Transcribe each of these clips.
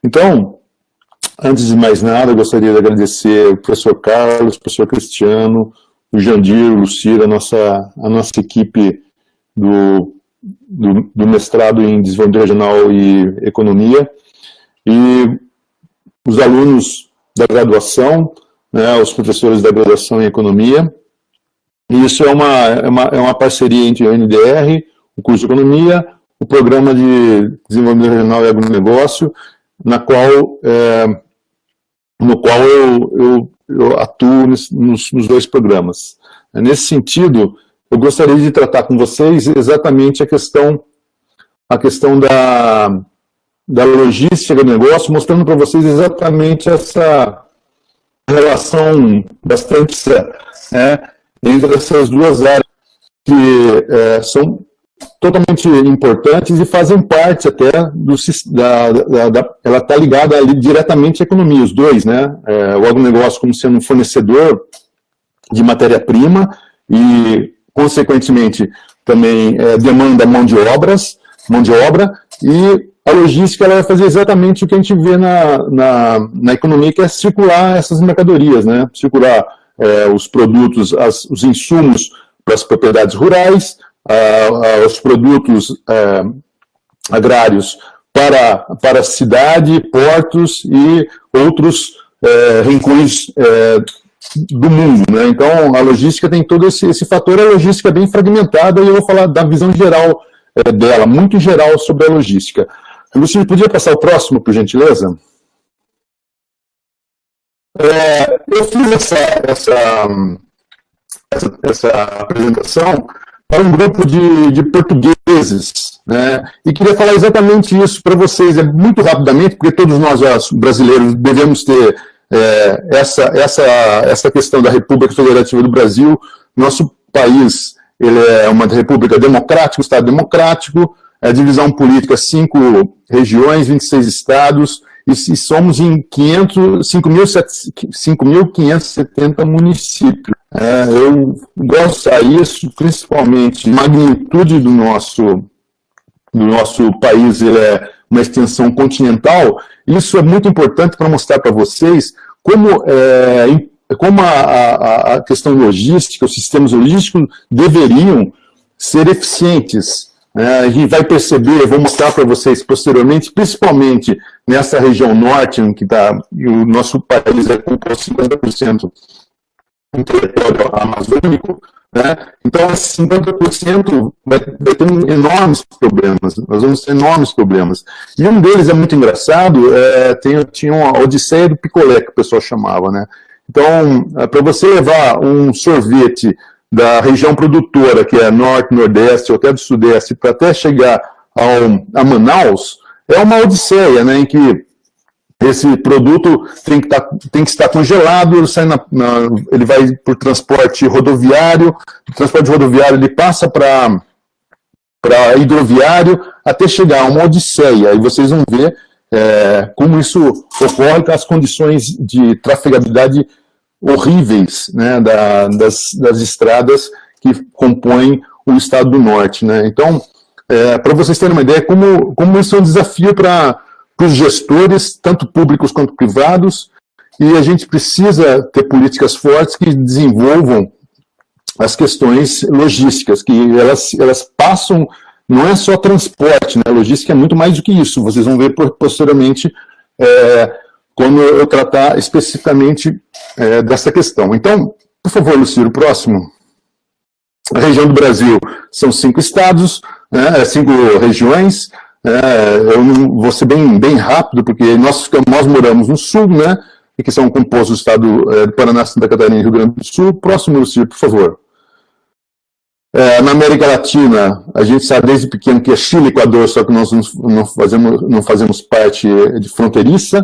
Então, antes de mais nada, eu gostaria de agradecer o professor Carlos, o professor Cristiano, o Jandir, o Lucir, a nossa equipe do mestrado em Desenvolvimento Regional e Economia, e os alunos da graduação, né, os professores da graduação em Economia. E isso é uma parceria entre a UNDR, o curso de Economia, o Programa de Desenvolvimento Regional e Agronegócio, no qual eu atuo nos dois programas. Nesse sentido, eu gostaria de tratar com vocês exatamente a questão da logística do negócio, mostrando para vocês exatamente essa relação bastante entre essas duas áreas que são totalmente importantes e fazem parte até ela está ligada ali diretamente à economia, os dois, né? O agronegócio como sendo um fornecedor de matéria-prima e, consequentemente, também demanda mão de obra, e a logística ela vai fazer exatamente o que a gente vê na economia, que é circular essas mercadorias, né? Circular os produtos, os insumos para as propriedades rurais, os produtos agrários para a cidade, portos e outros rincões do mundo, né? Então, a logística tem todo esse fator. A logística é bem fragmentada e eu vou falar da visão geral dela, muito geral sobre a logística. Lúcio, podia passar o próximo, por gentileza? Eu fiz essa apresentação para um grupo de portugueses, né? E queria falar exatamente isso para vocês, muito rapidamente, porque todos nós brasileiros devemos ter essa questão da República Federativa do Brasil. Nosso país ele é uma república democrática, um Estado democrático, divisão política, 5 regiões, 26 estados, e somos em 5.570 municípios. Eu gosto disso, principalmente a magnitude do nosso país, ele é uma extensão continental. Isso é muito importante para mostrar para vocês como a questão logística, os sistemas logísticos deveriam ser eficientes. A gente vai perceber, eu vou mostrar para vocês posteriormente, principalmente nessa região norte, em que o nosso país é composto 50% em território amazônico, né? Então, esses 50% vai ter enormes problemas, nós vamos ter enormes problemas. E um deles é muito engraçado, tinha uma Odisseia do Picolé, que o pessoal chamava, né? Então, para você levar um sorvete da região produtora, que é norte, nordeste, ou até do sudeste, para até chegar a Manaus, é uma odisseia, né, em que esse produto tem que estar congelado, ele vai por transporte rodoviário, o transporte rodoviário ele passa para hidroviário, até chegar a uma odisseia, e vocês vão ver como isso ocorre com as condições de trafegabilidade horríveis, né, das estradas que compõem o estado do norte, né? Então, para vocês terem uma ideia, como isso é um desafio para os gestores, tanto públicos quanto privados, e a gente precisa ter políticas fortes que desenvolvam as questões logísticas, que elas passam, não é só transporte, né? A logística é muito mais do que isso, vocês vão ver posteriormente quando eu tratar especificamente dessa questão. Então, por favor, Lucílio, próximo. A região do Brasil são 5 estados, né, 5 regiões. Eu vou ser bem rápido, porque nós moramos no sul, né, e que são compostos do estado do Paraná, Santa Catarina e Rio Grande do Sul. Próximo, Lucílio, por favor. Na América Latina, a gente sabe desde pequeno que é Chile e Equador, só que nós não fazemos parte de fronteiriça.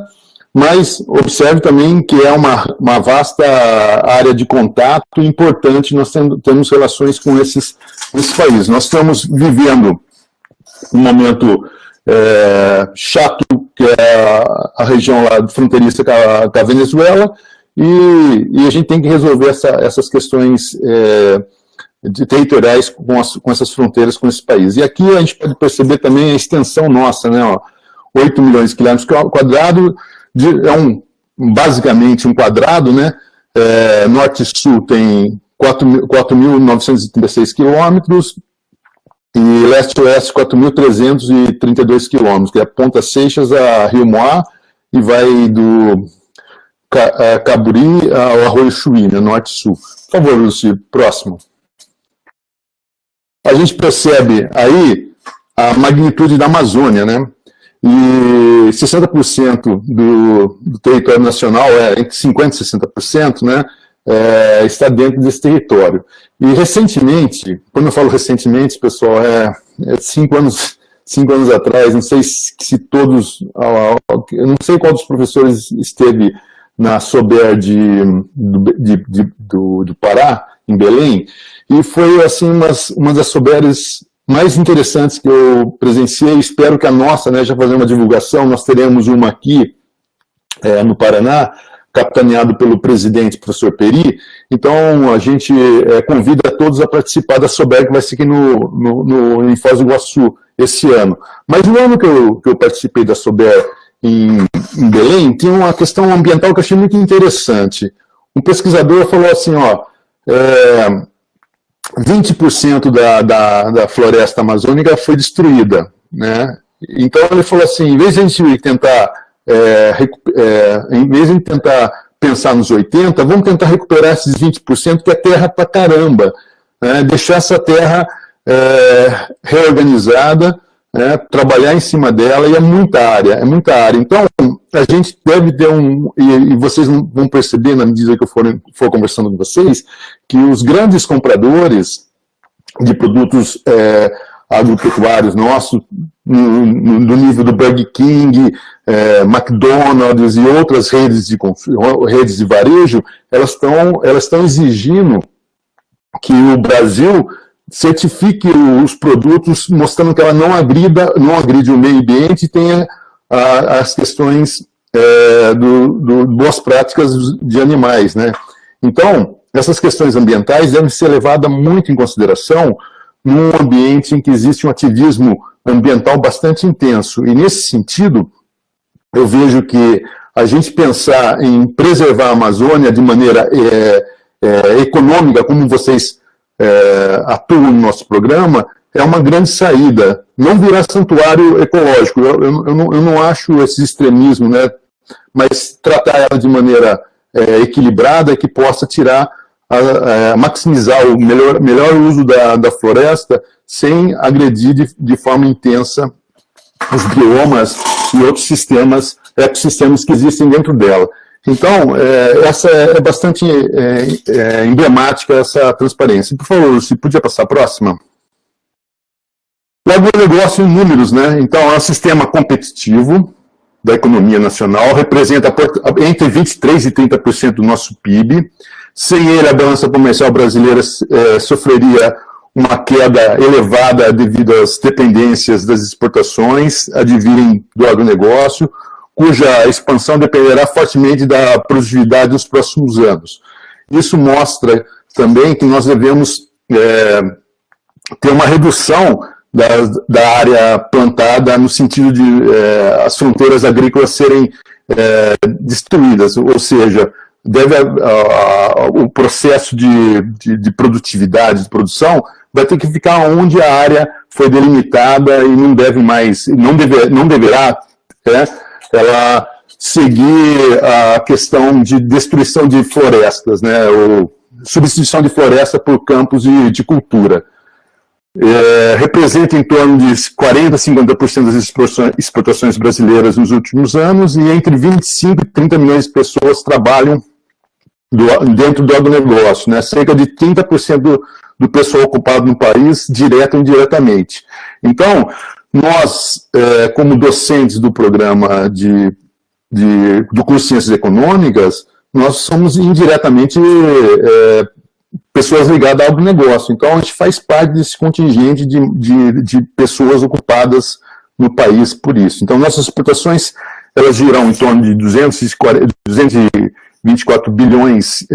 Mas observe também que é uma vasta área de contato importante, nós temos relações com esses países. Nós estamos vivendo um momento chato, que é a região lá fronteiriça com a Venezuela, e a gente tem que resolver essas questões territoriais com essas fronteiras com esse país. E aqui a gente pode perceber também a extensão nossa, né? Ó, 8 milhões de quilômetros quadrados, basicamente um quadrado, né? Norte e sul tem 4.936 quilômetros, e leste-oeste 4.332 quilômetros, que é Ponta Seixas a Rio Moá, e vai do Caburi ao Arroio Chuí, né, norte e sul. Por favor, Lúcio, próximo. A gente percebe aí a magnitude da Amazônia, né? E 60% do território nacional, entre 50% e 60%, né, está dentro desse território. E recentemente, quando eu falo recentemente, pessoal, 5 anos atrás, não sei se todos, eu não sei qual dos professores esteve na Sober do Pará, em Belém, e foi assim uma das Soberes mais interessantes que eu presenciei. Espero que a nossa, né, já fazendo uma divulgação, nós teremos uma aqui no Paraná, capitaneado pelo presidente, professor Peri. Então, a gente convida todos a participar da Sober, que vai ser aqui em Foz do Iguaçu esse ano. Mas no ano que eu participei da Sober em Belém, tinha uma questão ambiental que eu achei muito interessante. Um pesquisador falou assim, 20% da floresta amazônica foi destruída, né? Então ele falou assim, em vez de a gente tentar pensar nos 80%, vamos tentar recuperar esses 20%, que é terra pra caramba, né? Deixar essa terra reorganizada, né? Trabalhar em cima dela, e é muita área. Então, a gente deve ter e vocês vão perceber, na medida que eu for conversando com vocês, que os grandes compradores de produtos agropecuários nossos, no nível do Burger King, McDonald's e outras redes de varejo, elas estão exigindo que o Brasil certifique os produtos, mostrando que ela não agride o meio ambiente e tenha as questões boas práticas de animais, né? Então, essas questões ambientais devem ser levadas muito em consideração num ambiente em que existe um ativismo ambiental bastante intenso. E, nesse sentido, eu vejo que a gente pensar em preservar a Amazônia de maneira econômica, como vocês atuam no nosso programa, é uma grande saída. Não virar santuário ecológico. Eu não acho esse extremismo, né? Mas tratar ela de maneira equilibrada, que possa maximizar o melhor uso da floresta sem agredir de forma intensa os biomas e outros ecossistemas que existem dentro dela. Então, essa é bastante emblemática, essa transparência. Por favor, se podia passar a próxima. O agronegócio em números, né? Então, é um sistema competitivo da economia nacional, representa entre 23% e 30% do nosso PIB. Sem ele, a balança comercial brasileira sofreria uma queda elevada devido às dependências das exportações advirem do agronegócio, cuja expansão dependerá fortemente da produtividade nos próximos anos. Isso mostra também que nós devemos ter uma redução da área plantada, no sentido de as fronteiras agrícolas serem destruídas, ou seja, o processo de produtividade, de produção, vai ter que ficar onde a área foi delimitada e não deverá ela seguir a questão de destruição de florestas, né, ou substituição de floresta por campos de cultura. Representa em torno de 40% a 50% das exportações brasileiras nos últimos anos, e entre 25 e 30 milhões de pessoas trabalham dentro do agronegócio, né? Cerca de 30% do pessoal ocupado no país, direta ou indiretamente. Então, nós, como docentes do programa do curso de Ciências Econômicas, nós somos indiretamente pessoas ligadas ao agronegócio. Então, a gente faz parte desse contingente de pessoas ocupadas no país por isso. Então, nossas exportações, elas giram em torno de 224 bilhões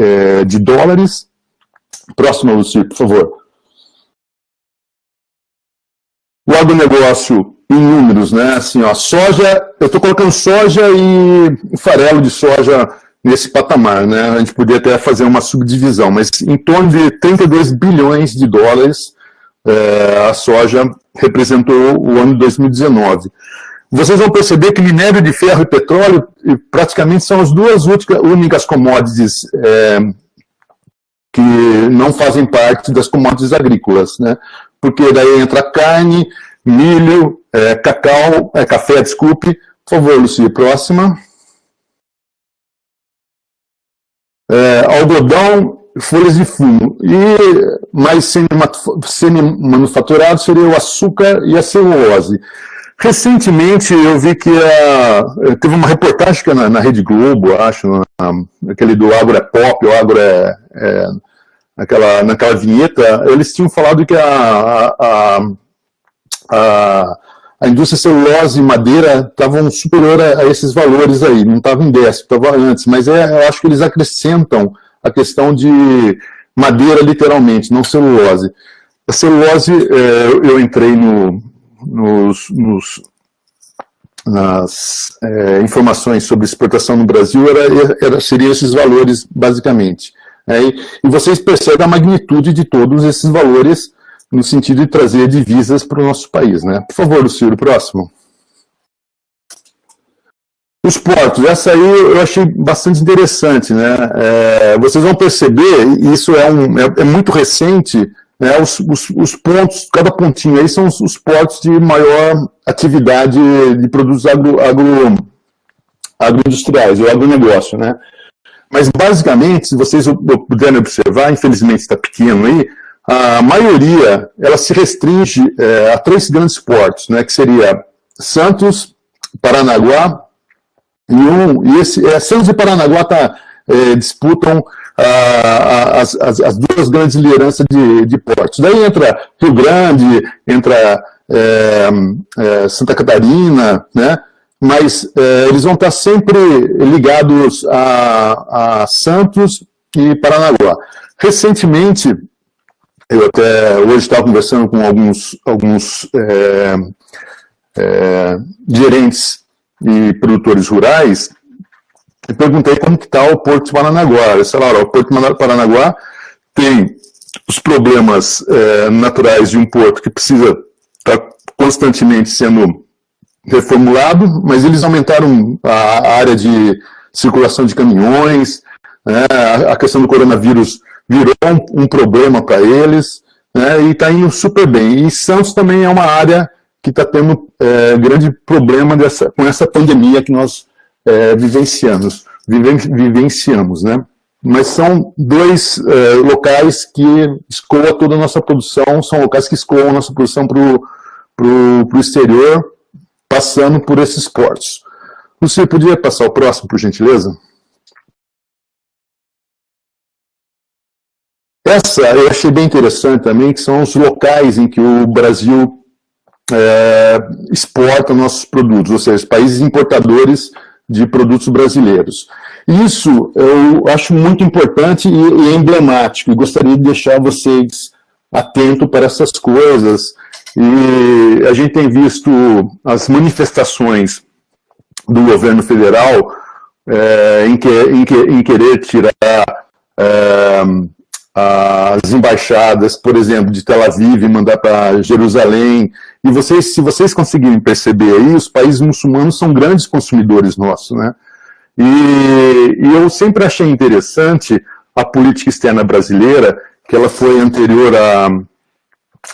de dólares. Próximo, Luci, por favor. O agronegócio em números, né? Assim, ó, soja, eu estou colocando soja e farelo de soja nesse patamar, né? A gente podia até fazer uma subdivisão, mas em torno de 32 bilhões de dólares a soja representou o ano de 2019. Vocês vão perceber que minério de ferro e petróleo praticamente são as duas únicas commodities que não fazem parte das commodities agrícolas, né? Porque daí entra carne, milho, café, desculpe. Por favor, Lucia, próxima. Algodão, folhas de fumo. E mais semi-manufaturado seria o açúcar e a celulose. Recentemente eu vi que teve uma reportagem que na Rede Globo, acho, aquele do Agro é Pop, o Agro naquela vinheta, eles tinham falado que a indústria celulose e madeira estavam superior a esses valores aí, não estava em 10, estava antes, mas eu acho que eles acrescentam a questão de madeira literalmente, não celulose. A celulose, eu entrei nas informações sobre exportação no Brasil, seriam esses valores basicamente. E vocês percebem a magnitude de todos esses valores no sentido de trazer divisas para o nosso país, né? Por favor, Lucílio, próximo. Os portos, essa aí eu achei bastante interessante, né? Vocês vão perceber, isso é muito recente, né? Os pontos, cada pontinho aí são os portos de maior atividade de produtos agroindustriais, ou agronegócio, né? Mas, basicamente, se vocês puderem observar, infelizmente está pequeno aí, a maioria, ela se restringe a 3 grandes portos, né, que seria Santos, Paranaguá, Santos e Paranaguá disputam as duas grandes lideranças de portos. Daí entra Rio Grande, entra Santa Catarina, né, mas eles vão estar sempre ligados a Santos e Paranaguá. Recentemente, eu até hoje estava conversando com alguns gerentes e produtores rurais e perguntei como que está o Porto de Paranaguá. Eles falaram, o Porto de Paranaguá tem os problemas naturais de um porto que precisa estar constantemente sendo reformulado, mas eles aumentaram a área de circulação de caminhões, né, a questão do coronavírus virou um problema para eles, né, e está indo super bem. E Santos também é uma área que está tendo grande problema com essa pandemia que nós vivenciamos, né? Mas são dois locais que escoam toda a nossa produção, são locais que escoam a nossa produção para o exterior, passando por esses portos. Você podia passar o próximo, por gentileza? Essa eu achei bem interessante também, que são os locais em que o Brasil exporta nossos produtos, ou seja, os países importadores de produtos brasileiros. Isso eu acho muito importante e emblemático, e gostaria de deixar vocês atentos para essas coisas. E a gente tem visto as manifestações do governo federal em querer tirar as embaixadas, por exemplo, de Tel Aviv e mandar para Jerusalém. E se vocês conseguirem perceber aí, os países muçulmanos são grandes consumidores nossos, né? E eu sempre achei interessante a política externa brasileira, que ela foi anterior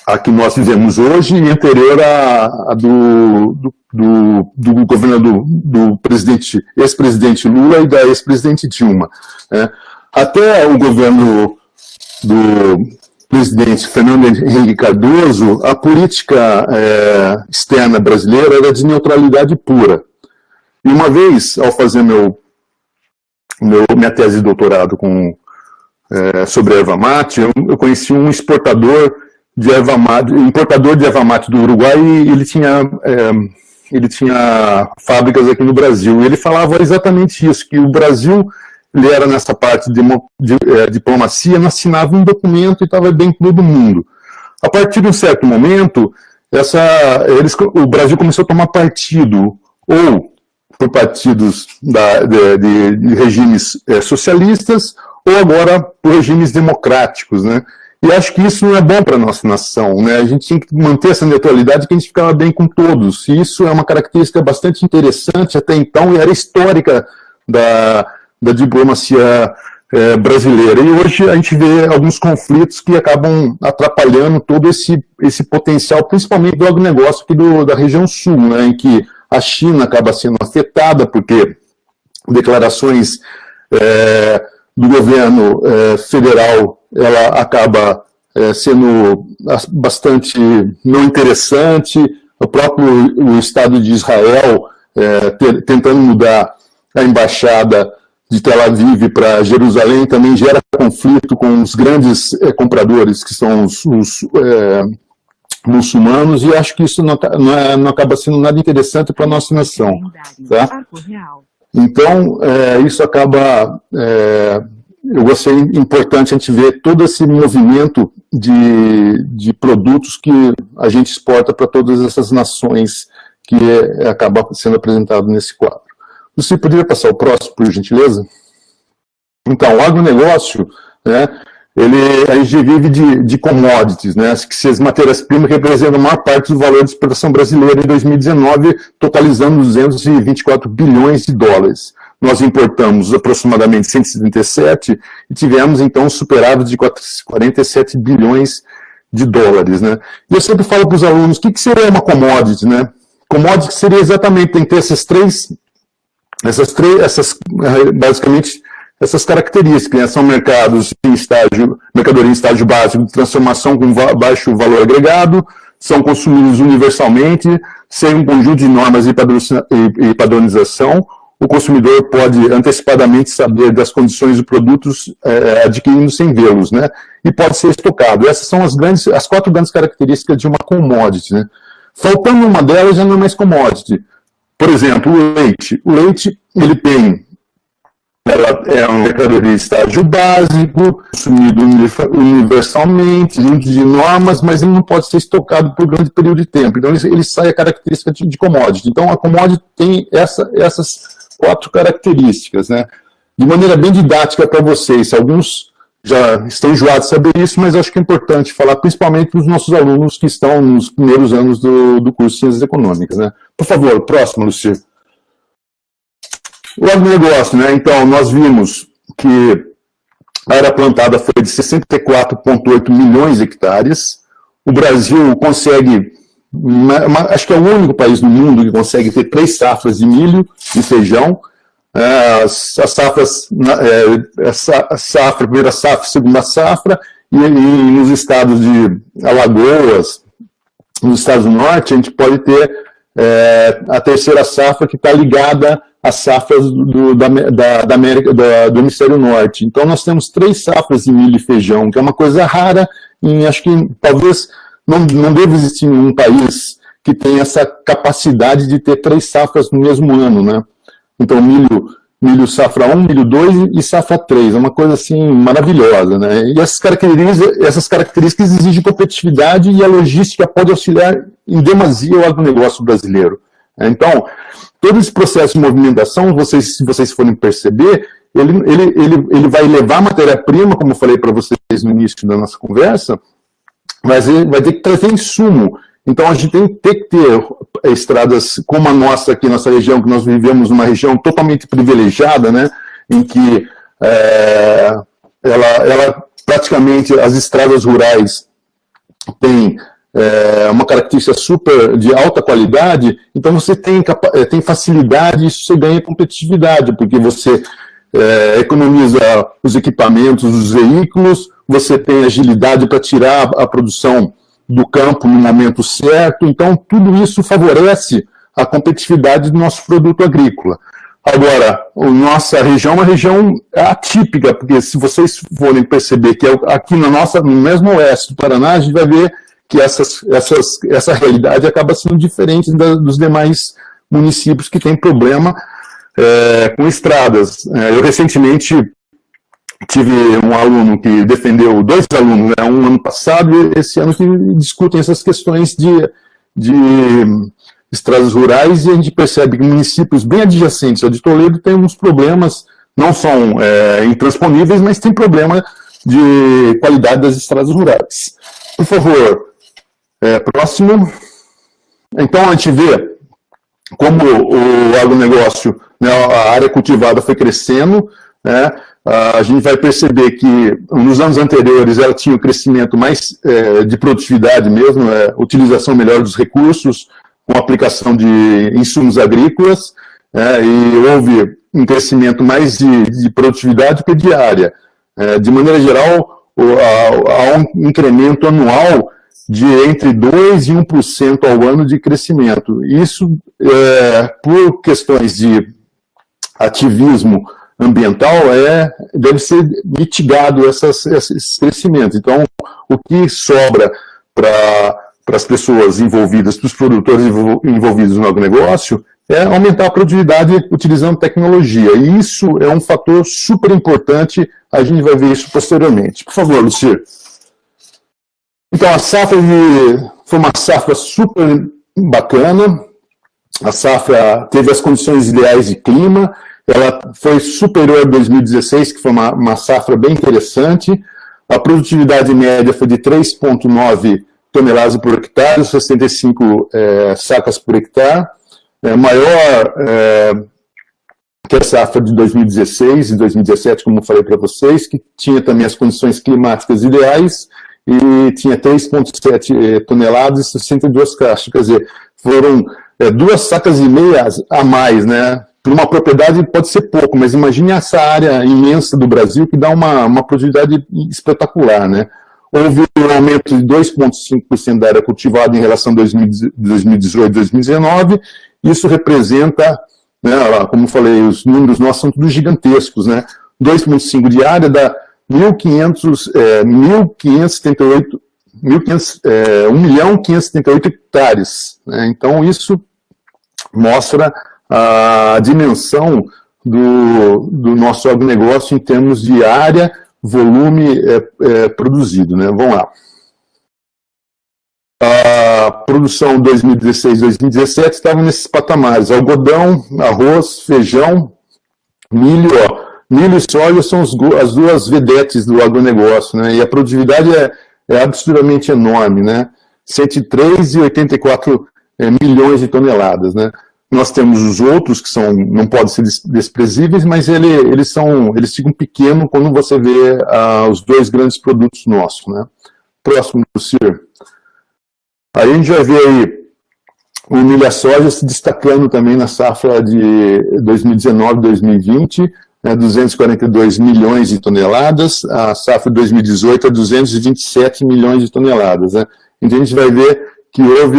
a que nós vivemos hoje e anterior a do governo do ex-presidente Lula e da ex-presidente Dilma, né? Até o governo do presidente Fernando Henrique Cardoso, a política externa brasileira era de neutralidade pura. E uma vez, ao fazer minha tese de doutorado sobre erva mate, eu conheci um importador de erva mate do Uruguai, e ele tinha fábricas aqui no Brasil. E ele falava exatamente isso, que o Brasil, ele era nessa parte de diplomacia, não assinava um documento e estava bem com todo mundo. A partir de um certo momento, o Brasil começou a tomar partido ou por partidos de regimes socialistas ou agora por regimes democráticos, né? E acho que isso não é bom para a nossa nação, né? A gente tem que manter essa neutralidade, que a gente ficava bem com todos. E isso é uma característica bastante interessante até então, e era histórica da diplomacia brasileira. E hoje a gente vê alguns conflitos que acabam atrapalhando todo esse potencial, principalmente do agronegócio aqui da região sul, né? Em que a China acaba sendo afetada, porque declarações do governo federal, ela acaba sendo bastante não interessante. O Estado de Israel tentando mudar a embaixada de Tel Aviv para Jerusalém também gera conflito com os grandes compradores, que são os muçulmanos, e acho que isso não acaba sendo nada interessante para a nossa nação. Tá? Então, isso acaba... eu gostei importante a gente ver todo esse movimento de produtos que a gente exporta para todas essas nações que acaba sendo apresentado nesse quadro. Você poderia passar o próximo, por gentileza? Então, o agronegócio, né, a gente vive de commodities, né, que as matérias-primas representam a maior parte do valor de exportação brasileira em 2019, totalizando 224 bilhões de dólares. Nós importamos aproximadamente 177 e tivemos, então, um superávit de 47 bilhões de dólares, né. E eu sempre falo para os alunos, o que seria uma commodity, né? Commodity seria exatamente, tem que ter basicamente, essas características, né? São mercadoria em estágio básico de transformação com baixo valor agregado, são consumidos universalmente, sem um conjunto de normas e padronização. O consumidor pode antecipadamente saber das condições dos produtos adquirindo sem vê-los, né? E pode ser estocado. Essas são as 4 grandes características de uma commodity, né? Faltando uma delas, já não é mais commodity. Por exemplo, o leite. O leite, ela é uma mercadoria de estágio básico, consumido universalmente, dentro de normas, mas ele não pode ser estocado por um grande período de tempo. Então, ele sai a característica de commodity. Então, a commodity tem essas 4 características, né? De maneira bem didática para vocês. Alguns já estão enjoados de saber isso, mas acho que é importante falar, principalmente para os nossos alunos que estão nos primeiros anos do curso de Ciências Econômicas, né? Por favor, próximo, Luci. O agronegócio, né? Então, nós vimos que a área plantada foi de 64,8 milhões de hectares. O Brasil consegue, acho que é o único país do mundo que consegue ter 3 safras de milho e feijão. As safras, primeira safra, segunda safra, e nos estados de Alagoas, nos Estados do Norte, a gente pode ter a terceira safra que está ligada às safras do hemisfério norte. Então, nós temos 3 safras de milho e feijão, que é uma coisa rara, e acho que talvez não deva existir nenhum país que tenha essa capacidade de ter 3 safras no mesmo ano, né? Então, milho safra 1, milho 2 e safra 3, é uma coisa assim maravilhosa, né? E essas características exigem competitividade, e a logística pode auxiliar em demasia o agronegócio brasileiro. Então, todo esse processo de movimentação, se vocês forem perceber, ele vai levar matéria-prima, como eu falei para vocês no início da nossa conversa, mas ele vai ter que trazer insumo. Então, a gente tem que ter estradas como a nossa aqui, nossa região, que nós vivemos numa região totalmente privilegiada, né, em que ela praticamente, as estradas rurais têm uma característica super de alta qualidade, então você tem facilidade, e isso você ganha competitividade, porque você economiza os equipamentos dos veículos, você tem agilidade para tirar a produção do campo no momento certo, então tudo isso favorece a competitividade do nosso produto agrícola. Agora, a nossa região é uma região atípica, porque se vocês forem perceber que aqui no mesmo oeste do Paraná, a gente vai ver que essa realidade acaba sendo diferente dos demais municípios que têm problema com estradas. Eu recentemente tive um aluno que defendeu, 2 alunos, né, um ano passado e esse ano, que discutem essas questões de estradas rurais, e a gente percebe que municípios bem adjacentes ao de Toledo têm alguns problemas, não são intransponíveis, mas tem problema de qualidade das estradas rurais. Por favor, próximo. Então, a gente vê como o agronegócio, né, a área cultivada foi crescendo, né, a gente vai perceber que nos anos anteriores ela tinha um crescimento mais de produtividade mesmo, utilização melhor dos recursos, com aplicação de insumos agrícolas, e houve um crescimento mais de produtividade que de área. De maneira geral, há um incremento anual de entre 2% e 1% ao ano de crescimento. Isso, por questões de ativismo ambiental, deve ser mitigado esses crescimentos. Então, o que sobra para as pessoas envolvidas, para os produtores envolvidos no agronegócio, é aumentar a produtividade utilizando tecnologia. E isso é um fator super importante, a gente vai ver isso posteriormente. Por favor, Lucir. Então, a safra foi uma safra super bacana, a safra teve as condições ideais de clima, ela foi superior a 2016, que foi uma safra bem interessante, a produtividade média foi de 3,9 toneladas por hectare, 65 sacas por hectare, maior que a safra de 2016 e 2017, como eu falei para vocês, que tinha também as condições climáticas ideais, e tinha 3,7 toneladas e 62 caixas, quer dizer, foram 2 sacas e meia a mais, né? Para uma propriedade pode ser pouco, mas imagine essa área imensa do Brasil que dá uma produtividade espetacular, né? Houve um aumento de 2,5% da área cultivada em relação a 2018 e 2019, isso representa, né, como eu falei, os números nossos são todos gigantescos, né? 2,5% de área dá 1.578 hectares, né? Então, isso mostra a dimensão do nosso agronegócio em termos de área, volume produzido, né? Vamos lá. A produção 2016-2017 estava nesses patamares: algodão, arroz, feijão, milho, milho e soja são as duas vedetes do agronegócio, né? E a produtividade é absurdamente enorme, né? 103,84 milhões de toneladas, né? Nós temos os outros que não podem ser desprezíveis, mas eles ficam pequenos quando você vê os dois grandes produtos nossos, né? Próximo, Lucir. Aí a gente vai ver aí o milho e a soja se destacando também na safra de 2019-2020, 242 milhões de toneladas, a safra de 2018 é 227 milhões de toneladas, né? Então a gente vai ver que houve,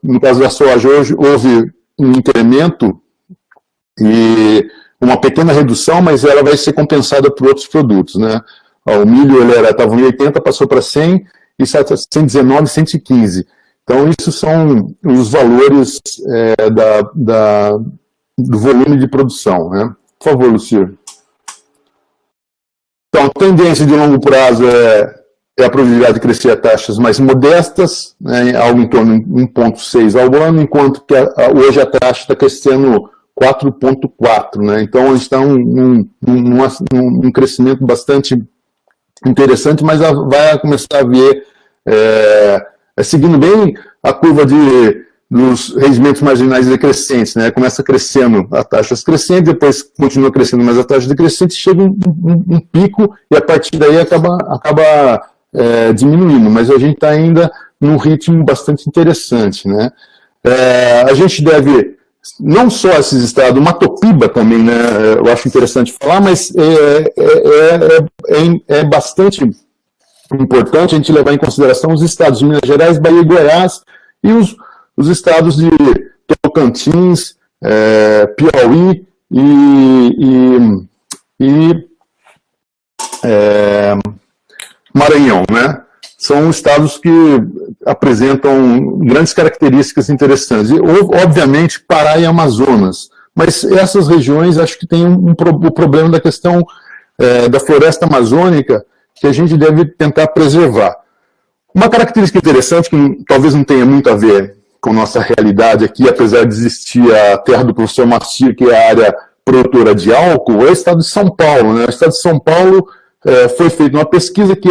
no caso da soja, hoje houve um incremento e uma pequena redução, mas ela vai ser compensada por outros produtos, né? O milho estava em 80, passou para 100, e está 119, 115. Então, isso são os valores do volume de produção, né? Por favor, Lucir. Então, a tendência de longo prazo é a probabilidade de crescer a taxas mais modestas, né, algo em torno de 1,6 ao ano, enquanto que hoje a taxa está crescendo 4,4, né? Então, a gente está num crescimento bastante interessante, mas vai começar a ver, seguindo bem a curva dos rendimentos marginais decrescentes, né? Começa crescendo a taxas crescentes, depois continua crescendo mais a taxa decrescente, chega um pico e a partir daí acaba diminuindo, mas a gente está ainda num ritmo bastante interessante, né? A gente deve, não só esses estados, uma Matopiba também, né? Eu acho interessante falar, mas é bastante importante a gente levar em consideração os estados de Minas Gerais, Bahia e Goiás e os estados de Tocantins, Piauí e Maranhão, né? São estados que apresentam grandes características interessantes. E, obviamente, Pará e Amazonas. Mas essas regiões, acho que tem o problema da questão da floresta amazônica, que a gente deve tentar preservar. Uma característica interessante, que talvez não tenha muito a ver com nossa realidade aqui, apesar de existir a terra do professor Macir, que é a área produtora de álcool, é o estado de São Paulo, né? O estado de São Paulo foi feita uma pesquisa que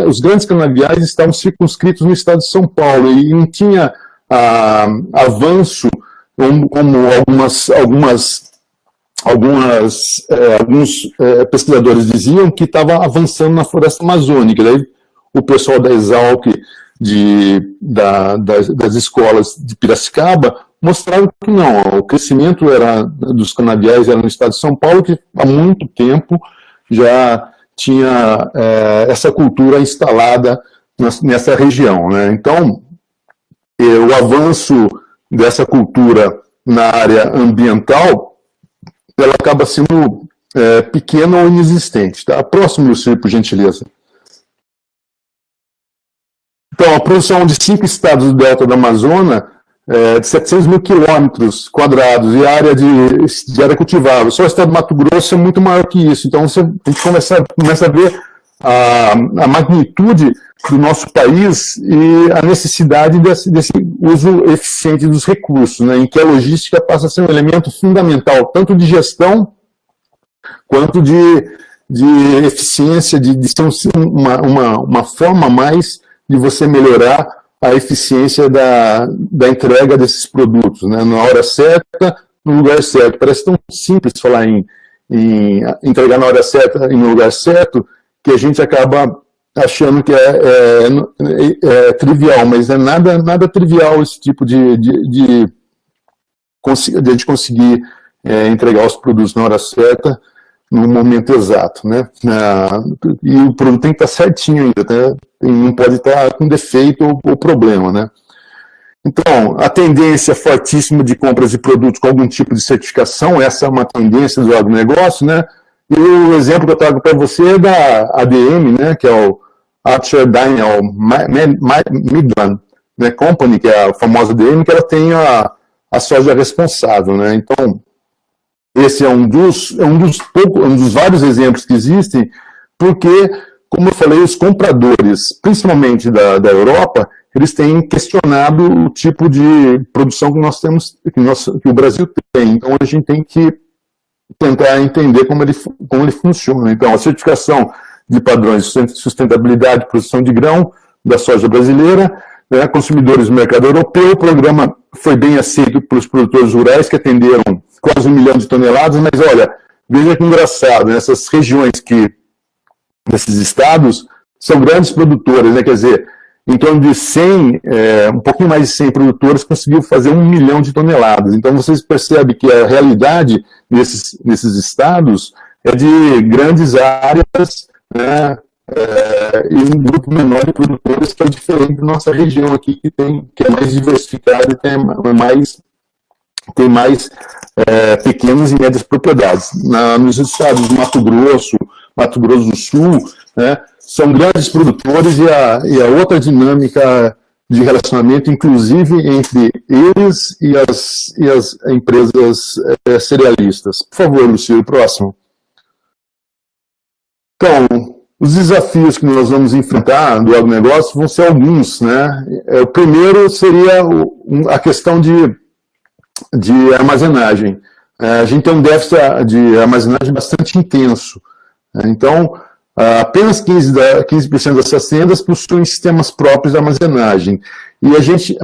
os grandes canaviais estavam circunscritos no estado de São Paulo e não tinha avanço como alguns pesquisadores diziam que estava avançando na floresta amazônica. Daí o pessoal da Exalc, das escolas de Piracicaba, mostraram que não, o crescimento dos canaviais era no estado de São Paulo, que há muito tempo já tinha essa cultura instalada nessa região, né? Então, o avanço dessa cultura na área ambiental, ela acaba sendo pequena ou inexistente. Tá? Próximo, Luciano, por gentileza. Então, a produção de 5 estados do delta do Amazonas de 700 mil quilômetros quadrados e área de área cultivável. Só o estado do Mato Grosso é muito maior que isso. Então, a gente começa a ver a magnitude do nosso país e a necessidade desse uso eficiente dos recursos, né, em que a logística passa a ser um elemento fundamental, tanto de gestão quanto de eficiência, de ser uma forma a mais de você melhorar a eficiência da entrega desses produtos, né, na hora certa, no lugar certo. Parece tão simples falar em entregar na hora certa e no lugar certo, que a gente acaba achando que é trivial, mas é nada trivial esse tipo de a gente conseguir entregar os produtos na hora certa, no momento exato, né? E o produto tem que estar certinho ainda, né? Não pode estar com defeito ou problema, né? Então, a tendência fortíssima de compras de produtos com algum tipo de certificação, essa é uma tendência do agronegócio, né? E o exemplo que eu trago para você é da ADM, né, que é o Archer Daniel Midland, né, Company, que é a famosa ADM, que ela tem a soja responsável, né? Então, esse é um dos vários exemplos que existem, porque, como eu falei, os compradores, principalmente da Europa, eles têm questionado o tipo de produção que nós temos, que o Brasil tem. Então, a gente tem que tentar entender como ele funciona. Então, a certificação de padrões de sustentabilidade de produção de grão da soja brasileira, né, consumidores do mercado europeu, o programa foi bem aceito pelos produtores rurais, que atenderam quase 1 milhão de toneladas, mas olha, veja que engraçado, nessas regiões desses estados, são grandes produtores, né, quer dizer, em torno de 100, um pouquinho mais de 100 produtores conseguiu fazer 1 milhão de toneladas. Então, vocês percebem que a realidade nesses estados é de grandes áreas, né, e um grupo menor de produtores que é diferente da nossa região aqui, que é mais diversificada e tem mais pequenas e médias propriedades. Nos estados do Mato Grosso do Sul, né, são grandes produtores e a outra dinâmica de relacionamento, inclusive entre eles e as empresas cerealistas. Por favor, Lucio, próximo. Então, os desafios que nós vamos enfrentar do agronegócio vão ser alguns, né? O primeiro seria a questão de armazenagem. A gente tem um déficit de armazenagem bastante intenso. Então, apenas 15% das fazendas possuem sistemas próprios de armazenagem. E a gente,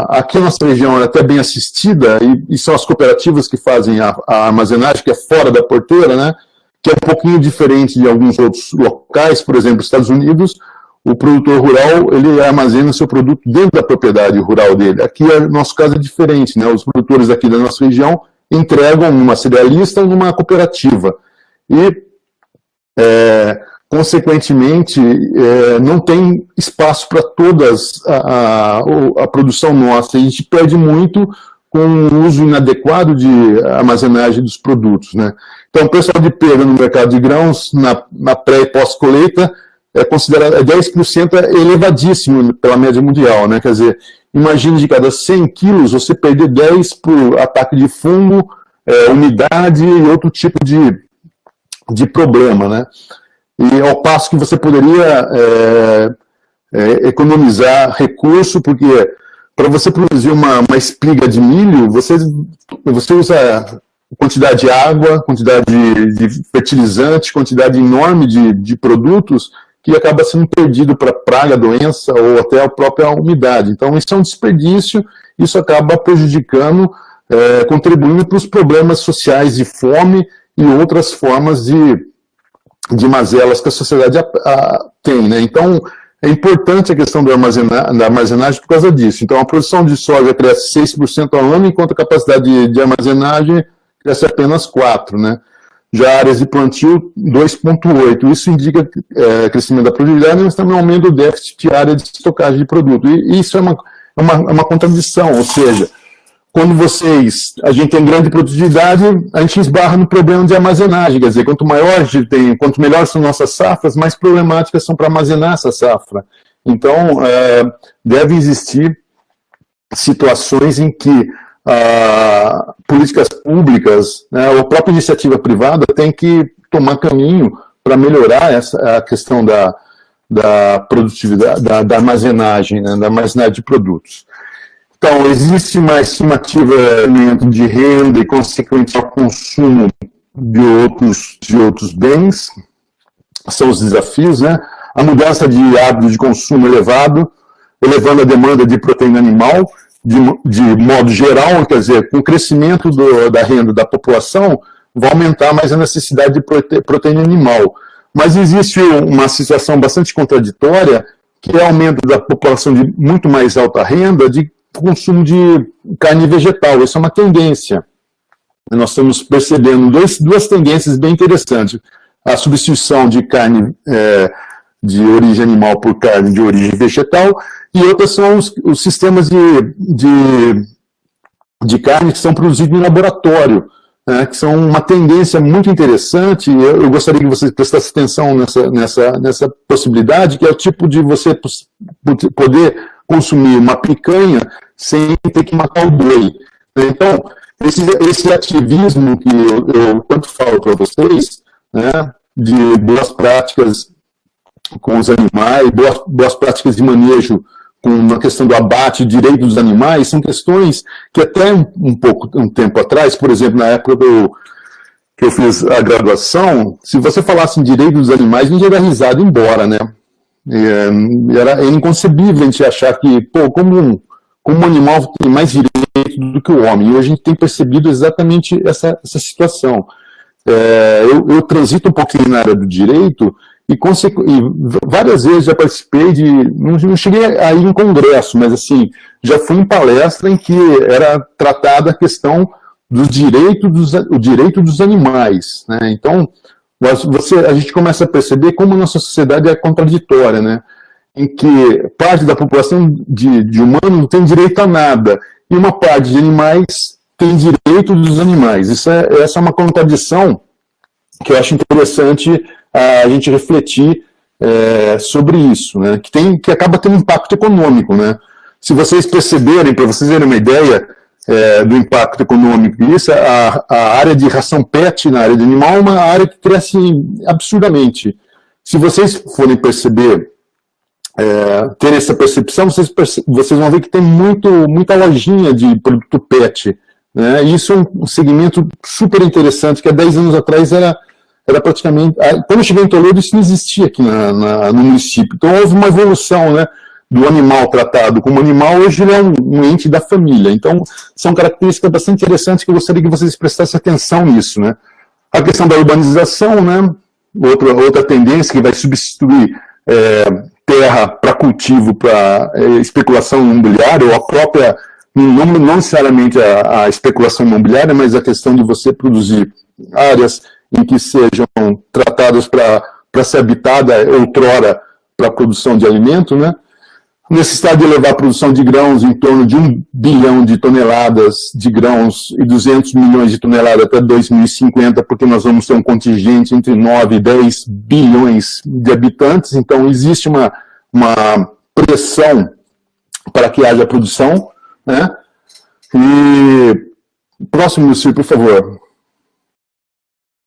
aqui a nossa região é até bem assistida, e são as cooperativas que fazem a armazenagem, que é fora da porteira, né? Que é um pouquinho diferente de alguns outros locais, por exemplo, nos Estados Unidos, o produtor rural, ele armazena o seu produto dentro da propriedade rural dele. Aqui, no nosso caso, é diferente, né? Os produtores aqui da nossa região entregam numa cerealista ou numa cooperativa. E, consequentemente, não tem espaço para todas a produção nossa. A gente perde muito com o uso inadequado de armazenagem dos produtos, né? Então, o pessoal de perda no mercado de grãos, na pré- e pós-colheita, é considerado 10% elevadíssimo pela média mundial, né? Quer dizer, imagine de cada 100 quilos você perder 10 por ataque de fungo, umidade e outro tipo de problema, né? E ao passo que você poderia economizar recurso, porque para você produzir uma espiga de milho, você usa quantidade de água, quantidade de fertilizante, quantidade enorme de produtos que acaba sendo perdido para praga, doença ou até a própria umidade. Então, isso é um desperdício, isso acaba prejudicando, contribuindo para os problemas sociais de fome e outras formas de mazelas que a sociedade tem, né? Então, é importante a questão da armazenagem por causa disso. Então, a produção de soja cresce 6% ao ano, enquanto a capacidade de armazenagem cresce apenas 4%, né? Já áreas de plantio, 2,8%. Isso indica crescimento da produtividade, mas também aumento do déficit de área de estocagem de produto. E isso é uma contradição, ou seja, quando a gente tem grande produtividade, a gente esbarra no problema de armazenagem, quer dizer, quanto maior a gente tem, quanto melhores são nossas safras, mais problemáticas são para armazenar essa safra. Então, deve existir situações em que políticas públicas, né, ou a própria iniciativa privada tem que tomar caminho para melhorar a questão da produtividade, da armazenagem, né, da armazenagem de produtos. Então, existe uma estimativa de renda e, consequentemente, ao consumo de outros bens, são os desafios, né? A mudança de hábito de consumo elevado, elevando a demanda de proteína animal, de modo geral, quer dizer, com o crescimento da renda da população, vai aumentar mais a necessidade de proteína animal. Mas existe uma situação bastante contraditória, que é o aumento da população de muito mais alta renda, de consumo de carne vegetal. Isso é uma tendência. Nós estamos percebendo duas tendências bem interessantes. A substituição de carne de origem animal por carne de origem vegetal, e outras são os sistemas de carne que são produzidos em laboratório, né, que são uma tendência muito interessante. Eu gostaria que você prestasse atenção nessa possibilidade, que é o tipo de você poder consumir uma picanha sem ter que matar o boi. Então, esse ativismo que eu tanto falo para vocês, né, de boas práticas com os animais, boas práticas de manejo com a questão do abate, direito dos animais, são questões que até um tempo atrás, por exemplo, na época que eu fiz a graduação, se você falasse em direito dos animais, a gente era risado embora, né? Era inconcebível a gente achar que, como um animal tem mais direito do que o homem. E hoje a gente tem percebido exatamente essa situação. Eu transito um pouquinho na área do direito e várias vezes já participei não cheguei a ir em congresso, mas assim, já fui em palestra em que era tratada a questão do direito dos animais, né? Então, a gente começa a perceber como a nossa sociedade é contraditória, né? Em que parte da população de humanos não tem direito a nada, e uma parte de animais tem direito dos animais. Essa é uma contradição que eu acho interessante a gente refletir sobre isso, né? Que acaba tendo impacto econômico, né? Se vocês perceberem, para vocês terem uma ideia do impacto econômico disso, a área de ração PET na área de animal é uma área que cresce absurdamente. Se vocês forem perceber, ter essa percepção, vocês vão ver que tem muita lojinha de produto PET, né? E isso é um segmento super interessante, que há 10 anos atrás era praticamente... Quando eu cheguei em Toledo, isso não existia aqui no município. Então houve uma evolução, né, do animal tratado como animal. Hoje ele é um ente da família. Então são características bastante interessantes que eu gostaria que vocês prestassem atenção nisso, né? A questão da urbanização, né, outra tendência que vai substituir terra para cultivo, para especulação imobiliária, ou a própria, não necessariamente a especulação imobiliária, mas a questão de você produzir áreas em que sejam tratadas para ser habitada outrora para a produção de alimento, né? Necessidade de elevar a produção de grãos em torno de 1 bilhão de toneladas de grãos e 200 milhões de toneladas até 2050, porque nós vamos ter um contingente entre 9 e 10 bilhões de habitantes. Então, existe uma pressão para que haja produção, né? E próximo, Lucio, por favor.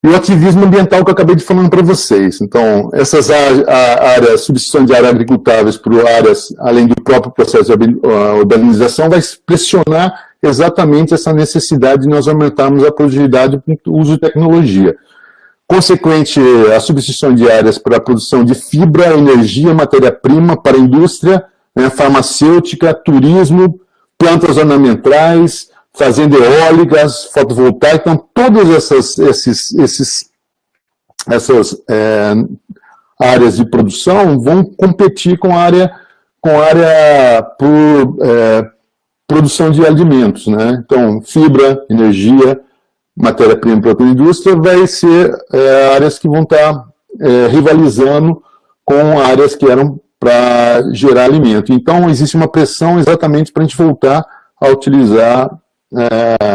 E o ativismo ambiental que eu acabei de falando para vocês. Então, essas áreas, substituição de áreas agricultáveis por áreas, além do próprio processo de urbanização, vai pressionar exatamente essa necessidade de nós aumentarmos a produtividade com o uso de tecnologia. Consequente, a substituição de áreas para a produção de fibra, energia, matéria-prima para a indústria, né, farmacêutica, turismo, plantas ornamentais, fazenda eólicas, fotovoltaica, então todas essas áreas de produção vão competir com a área por produção de alimentos, né? Então, fibra, energia, matéria-prima para a indústria vai ser áreas que vão estar rivalizando com áreas que eram para gerar alimento. Então, existe uma pressão exatamente para a gente voltar a utilizar,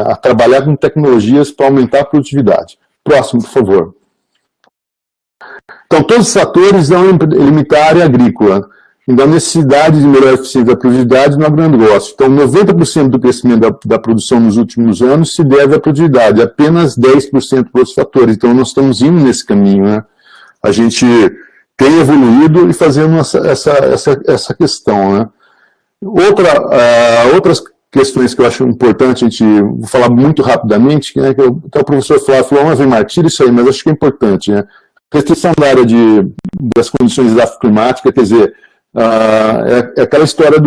a trabalhar com tecnologias para aumentar a produtividade. Próximo, por favor. Então, todos os fatores vão limitar a área agrícola, da necessidade de melhor eficiência da produtividade no agronegócio. Então, 90% do crescimento da produção nos últimos anos se deve à produtividade, apenas 10% por outros fatores. Então, nós estamos indo nesse caminho, né? A gente tem evoluído e fazendo essa questão, né? Outras questões que eu acho importante, vou falar muito rapidamente, né, que até o professor Flávio falou, Ave Maria, tira isso aí, mas acho que é importante, né? Restrição da área das condições climáticas, quer dizer, é aquela história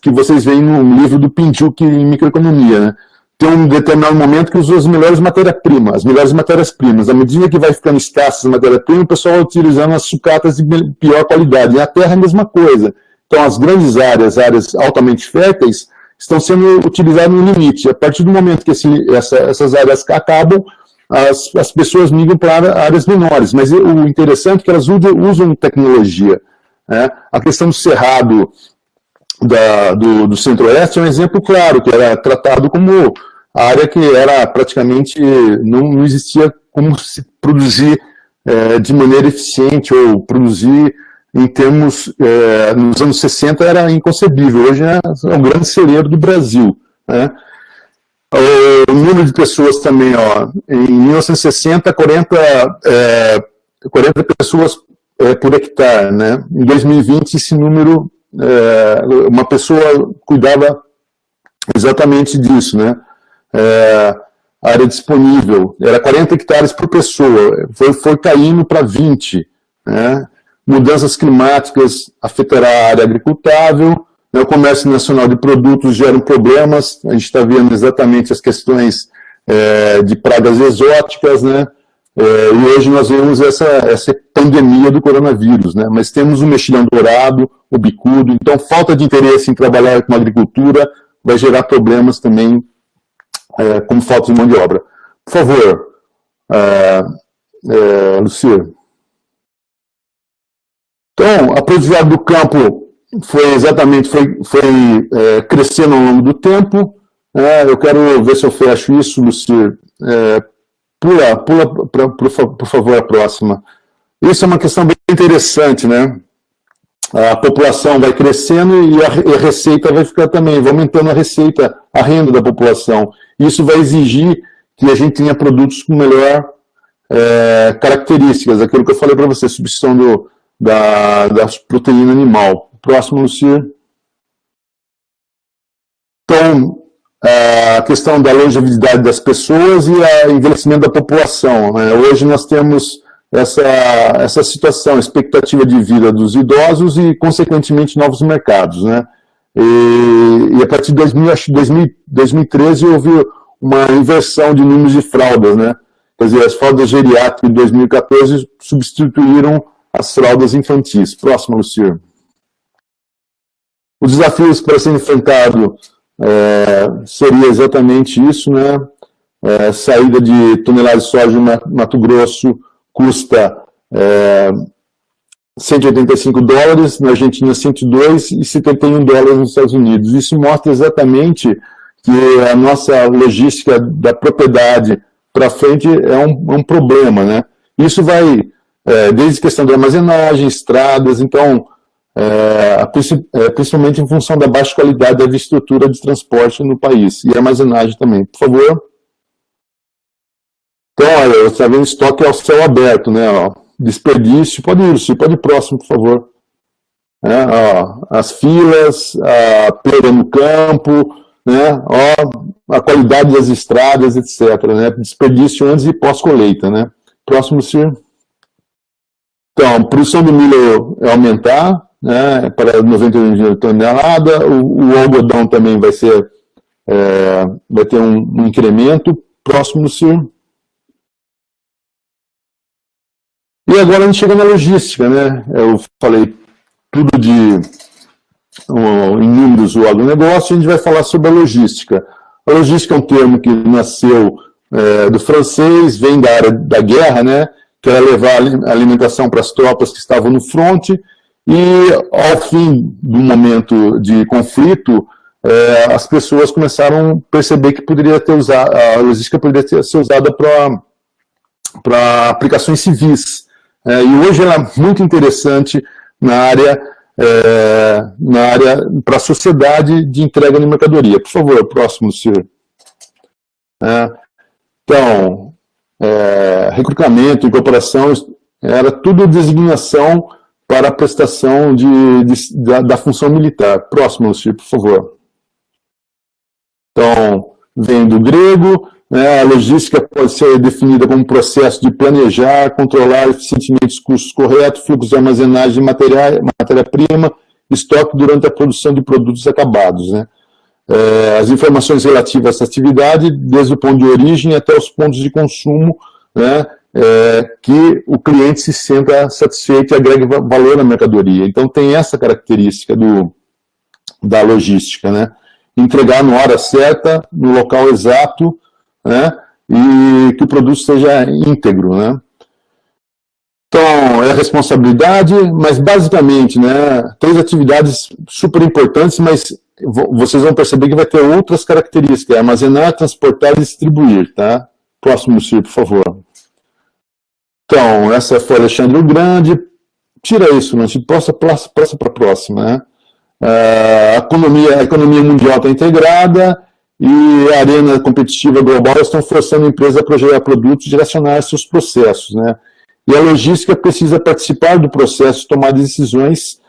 que vocês veem no livro do Pinchuk em microeconomia, né? Tem um determinado momento que usa as melhores matérias-primas. À medida que vai ficando escassas as matérias-primas, o pessoal vai utilizando as sucatas de pior qualidade. E a terra é a mesma coisa. Então, as grandes áreas altamente férteis, estão sendo utilizadas no limite. A partir do momento que essas áreas acabam, as pessoas migram para áreas menores. Mas o interessante é que elas usam tecnologia. Né? A questão do cerrado do Centro-Oeste é um exemplo claro, que era tratado como a área que era praticamente, não existia como se produzir de maneira eficiente, ou produzir em termos, nos anos 60 era inconcebível, hoje é um grande celeiro do Brasil. Né? O número de pessoas também, em 1960, 40 pessoas por hectare, né? Em 2020, esse número, uma pessoa cuidava exatamente disso, né? A área disponível era 40 hectares por pessoa, foi caindo para 20, né? Mudanças climáticas afetará a área agricultável, né? O comércio nacional de produtos gera problemas, a gente está vendo exatamente as questões de pragas exóticas, né? E hoje nós vemos essa pandemia do coronavírus, né? Mas temos o mexilhão dourado, o bicudo, então falta de interesse em trabalhar com a agricultura vai gerar problemas também, como falta de mão de obra. Por favor, Lucia. Então, a produtividade do campo foi crescendo ao longo do tempo. Eu quero ver se eu fecho isso, Lucia. Por favor, a próxima. Isso é uma questão bem interessante, né? A população vai crescendo e a receita vai ficar também, vai aumentando a receita, a renda da população. Isso vai exigir que a gente tenha produtos com melhor características, aquilo que eu falei para você, substituição da proteína animal. Próximo, Lucia. Então, a questão da longevidade das pessoas e o envelhecimento da população. Né? Hoje nós temos essa situação, expectativa de vida dos idosos e, consequentemente, novos mercados. Né? E a partir de 2013 houve uma inversão de números de fraldas. Né? Quer dizer, as fraldas geriátricas de 2014 substituíram as fraldas infantis. Próximo, Lucia. Os desafios para ser enfrentado seria exatamente isso, né? Saída de toneladas de soja em Mato Grosso custa $185, na Argentina 102 e $71 nos Estados Unidos. Isso mostra exatamente que a nossa logística da propriedade para frente é um problema, né? Isso vai desde questão de armazenagem, estradas, então principalmente em função da baixa qualidade da infraestrutura de transporte no país, e armazenagem também. Por favor. Então, olha, você está vendo estoque ao céu aberto, né? Ó, desperdício, pode ir próximo, por favor. Ó, as filas, a perda no campo, né? Ó, a qualidade das estradas, etc. Né? Desperdício antes e pós-colheita, né? Próximo, senhor. Então, a produção do milho é aumentar, né, para 91 toneladas, o algodão também vai ter um incremento. Próximo, senhor. E agora a gente chega na logística, né? Eu falei tudo em números o agronegócio, a gente vai falar sobre a logística. A logística é um termo que nasceu do francês, vem da área da guerra, né? Que era levar alimentação para as tropas que estavam no fronte, e ao fim do momento de conflito, as pessoas começaram a perceber que a logística poderia ser usada para aplicações civis. E hoje ela é muito interessante na área para a sociedade de entrega de mercadoria. Por favor, próximo, senhor. Então, recrutamento, incorporação, era tudo designação para a prestação da função militar. Próximo, senhor, por favor. Então, vem do grego, né, a logística pode ser definida como processo de planejar, controlar eficientemente os custos corretos, fluxos de armazenagem de matéria-prima, estoque durante a produção de produtos acabados, né. As informações relativas a essa atividade, desde o ponto de origem até os pontos de consumo, né, que o cliente se sinta satisfeito e agregue valor na mercadoria. Então, tem essa característica da logística, né? Entregar na hora certa, no local exato, né? E que o produto seja íntegro, né? Então, é responsabilidade, mas basicamente, né, 3 atividades super importantes, mas vocês vão perceber que vai ter outras características: armazenar, transportar e distribuir, tá? Próximo, senhor, por favor. Então, essa foi Alexandre o Grande. Tira isso, não se passa para a próxima, né? A economia mundial está integrada e a arena competitiva global estão forçando a empresa a projetar produtos e direcionar seus processos, né? E a logística precisa participar do processo de tomar decisões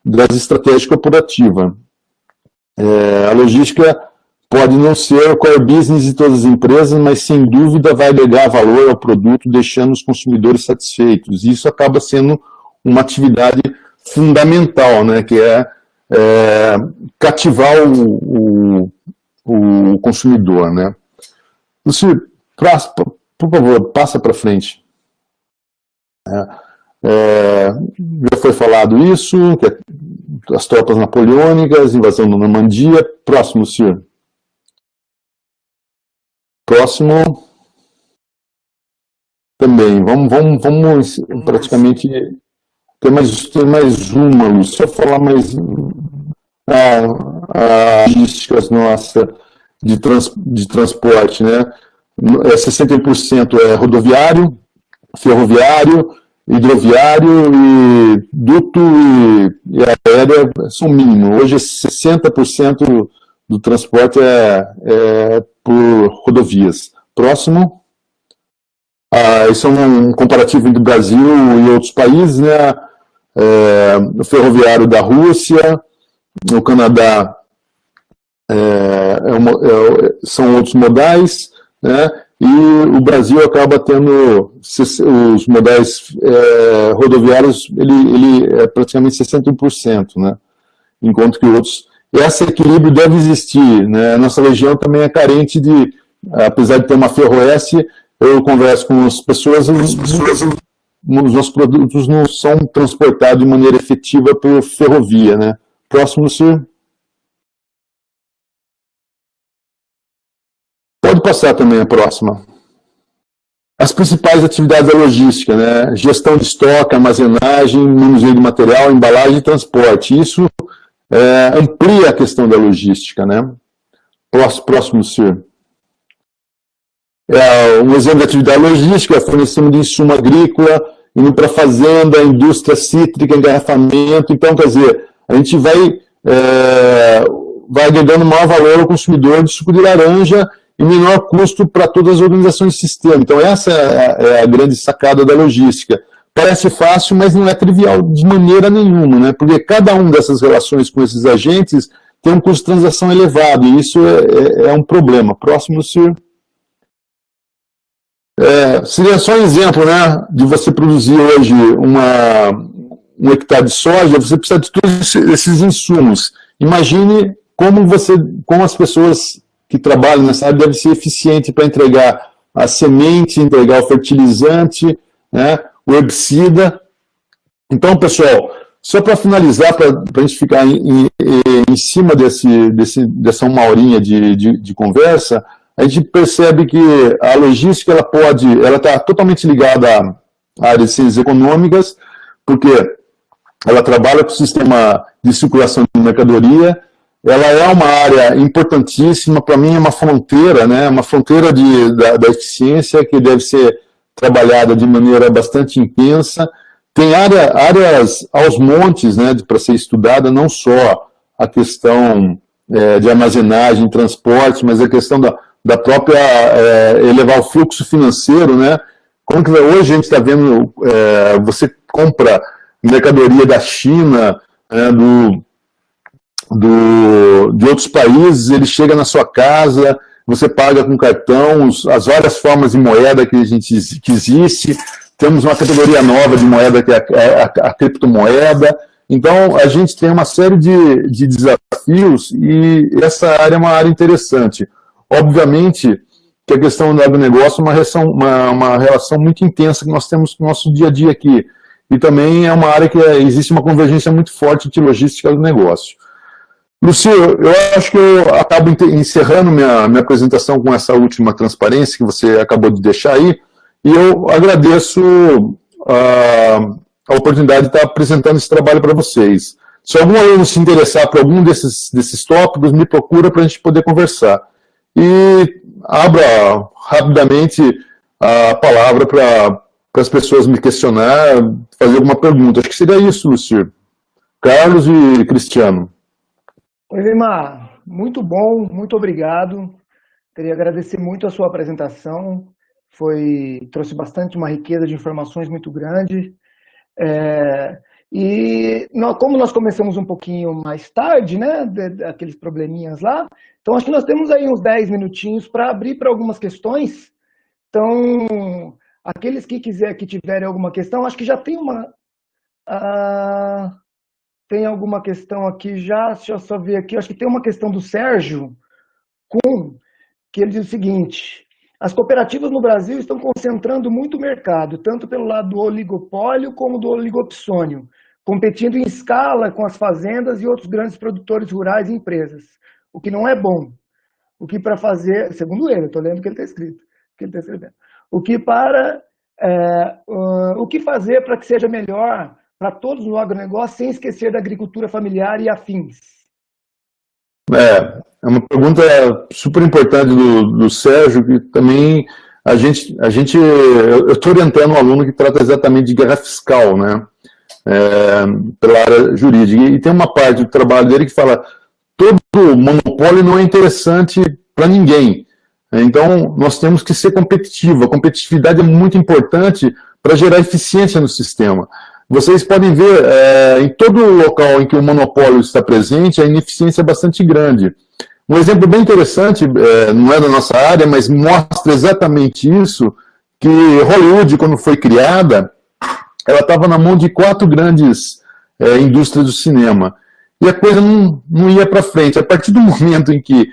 das estratégias corporativas. A logística pode não ser o core business de todas as empresas, mas sem dúvida vai agregar valor ao produto, deixando os consumidores satisfeitos. E isso acaba sendo uma atividade fundamental, né, que é cativar o consumidor, né. Você, por favor, passa para frente. Já foi falado isso, que as tropas napoleônicas, invasão da Normandia. Próximo, senhor. Próximo. Também. Vamos praticamente ter mais uma, Luiz. Se eu falar mais logísticas nossa de transporte, né? 60% é rodoviário, ferroviário, hidroviário e duto e aéreo são mínimos. Hoje 60% do transporte é por rodovias. Próximo. Isso é um comparativo entre o Brasil e outros países, né? O ferroviário da Rússia, o Canadá são outros modais, né? E o Brasil acaba tendo os modais rodoviários, ele é praticamente 61%, né? Enquanto que outros... Esse equilíbrio deve existir, né? Nossa região também é carente apesar de ter uma ferroeste, eu converso com as pessoas, os nossos produtos não são transportados de maneira efetiva por ferrovia, né? Próximo, senhor. Pode passar também a próxima. As principais atividades da logística, né? Gestão de estoque, armazenagem, manuseio de material, embalagem e transporte. Isso amplia a questão da logística, né? Próximo, senhor. Um exemplo de atividade logística é fornecimento de insumo agrícola, indo para a fazenda, indústria cítrica, engarrafamento. Então, quer dizer, a gente vai agregando maior valor ao consumidor de suco de laranja e menor custo para todas as organizações do sistema. Então, essa é a grande sacada da logística. Parece fácil, mas não é trivial de maneira nenhuma, né? Porque cada uma dessas relações com esses agentes tem um custo de transação elevado, e isso é um problema. Próximo, Sir. Seria só um exemplo, né, de você produzir hoje um hectare de soja, você precisa de todos esses insumos. Imagine como as pessoas que trabalham nessa área devem ser eficientes para entregar a semente, entregar o fertilizante, né, o herbicida. Então, pessoal, só para finalizar, para a gente ficar em cima dessa uma horinha de conversa, a gente percebe que a logística ela está totalmente ligada à área de ciências econômicas, porque ela trabalha com o sistema de circulação de mercadoria, ela é uma área importantíssima, para mim é uma fronteira, né, uma fronteira da eficiência que deve ser trabalhada de maneira bastante intensa. Tem áreas aos montes, né, para ser estudada, não só a questão de armazenagem, transporte, mas a questão da própria elevar o fluxo financeiro, né? Como que hoje a gente está vendo, você compra mercadoria da China, de outros países, ele chega na sua casa, você paga com cartão, as várias formas de moeda que existe, temos uma categoria nova de moeda que é a criptomoeda. Então, a gente tem uma série de desafios e essa área é uma área interessante. Obviamente que a questão do agronegócio é uma relação muito intensa que nós temos com o nosso dia a dia aqui. E também é uma área que existe uma convergência muito forte de logística do negócio. Lucio, eu acho que eu acabo encerrando minha apresentação com essa última transparência que você acabou de deixar aí, e eu agradeço a oportunidade de estar apresentando esse trabalho para vocês. Se algum aluno se interessar por algum desses tópicos, me procura para a gente poder conversar. E abra rapidamente a palavra para as pessoas me questionar, fazer alguma pergunta. Acho que seria isso, Lucio. Carlos e Cristiano. Oi, Limar. Muito bom, muito obrigado. Queria agradecer muito a sua apresentação. Trouxe bastante uma riqueza de informações muito grande. Como nós começamos um pouquinho mais tarde, né, aqueles probleminhas lá, então acho que nós temos aí uns 10 minutinhos para abrir para algumas questões. Então, aqueles que tiverem alguma questão, acho que já tem tem alguma questão aqui já, deixa eu só ver aqui, acho que tem uma questão do Sérgio Kuhn, que ele diz o seguinte: as cooperativas no Brasil estão concentrando muito o mercado, tanto pelo lado do oligopólio como do oligopsônio, competindo em escala com as fazendas e outros grandes produtores rurais e empresas, o que não é bom. O que para fazer, segundo ele, eu estou lendo o que ele está escrito, o que ele está escrevendo. O que fazer para que seja melhor para todos no agronegócio, sem esquecer da agricultura familiar e afins? É uma pergunta super importante do Sérgio, que também eu estou orientando um aluno que trata exatamente de guerra fiscal, né, pela área jurídica, e tem uma parte do trabalho dele que fala: todo monopólio não é interessante para ninguém, então nós temos que ser competitivos. A competitividade é muito importante para gerar eficiência no sistema. Vocês podem ver, em todo local em que o monopólio está presente, a ineficiência é bastante grande. Um exemplo bem interessante, não é da nossa área, mas mostra exatamente isso, que Hollywood, quando foi criada, ela estava na mão de 4 grandes indústrias do cinema. E a coisa não ia para frente. A partir do momento em que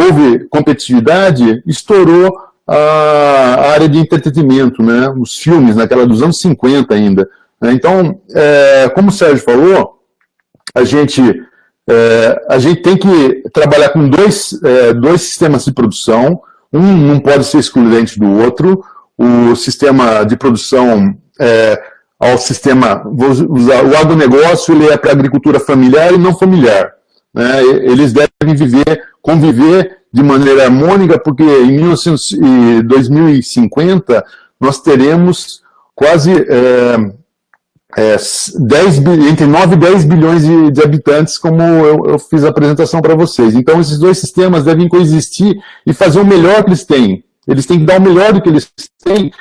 houve competitividade, estourou a área de entretenimento, né? Os filmes, naquela dos anos 50 ainda. Então, como o Sérgio falou, a gente tem que trabalhar com dois sistemas de produção. Um não pode ser excludente do outro. O sistema de produção ao sistema, vou usar, o agronegócio, ele é para a agricultura familiar e não familiar, né? Eles devem conviver de maneira harmônica, porque em 2050 nós teremos quase entre 9 e 10 bilhões de habitantes, como eu fiz a apresentação para vocês. Então, esses dois sistemas devem coexistir e fazer o melhor que eles têm. Eles têm que dar o melhor do que eles têm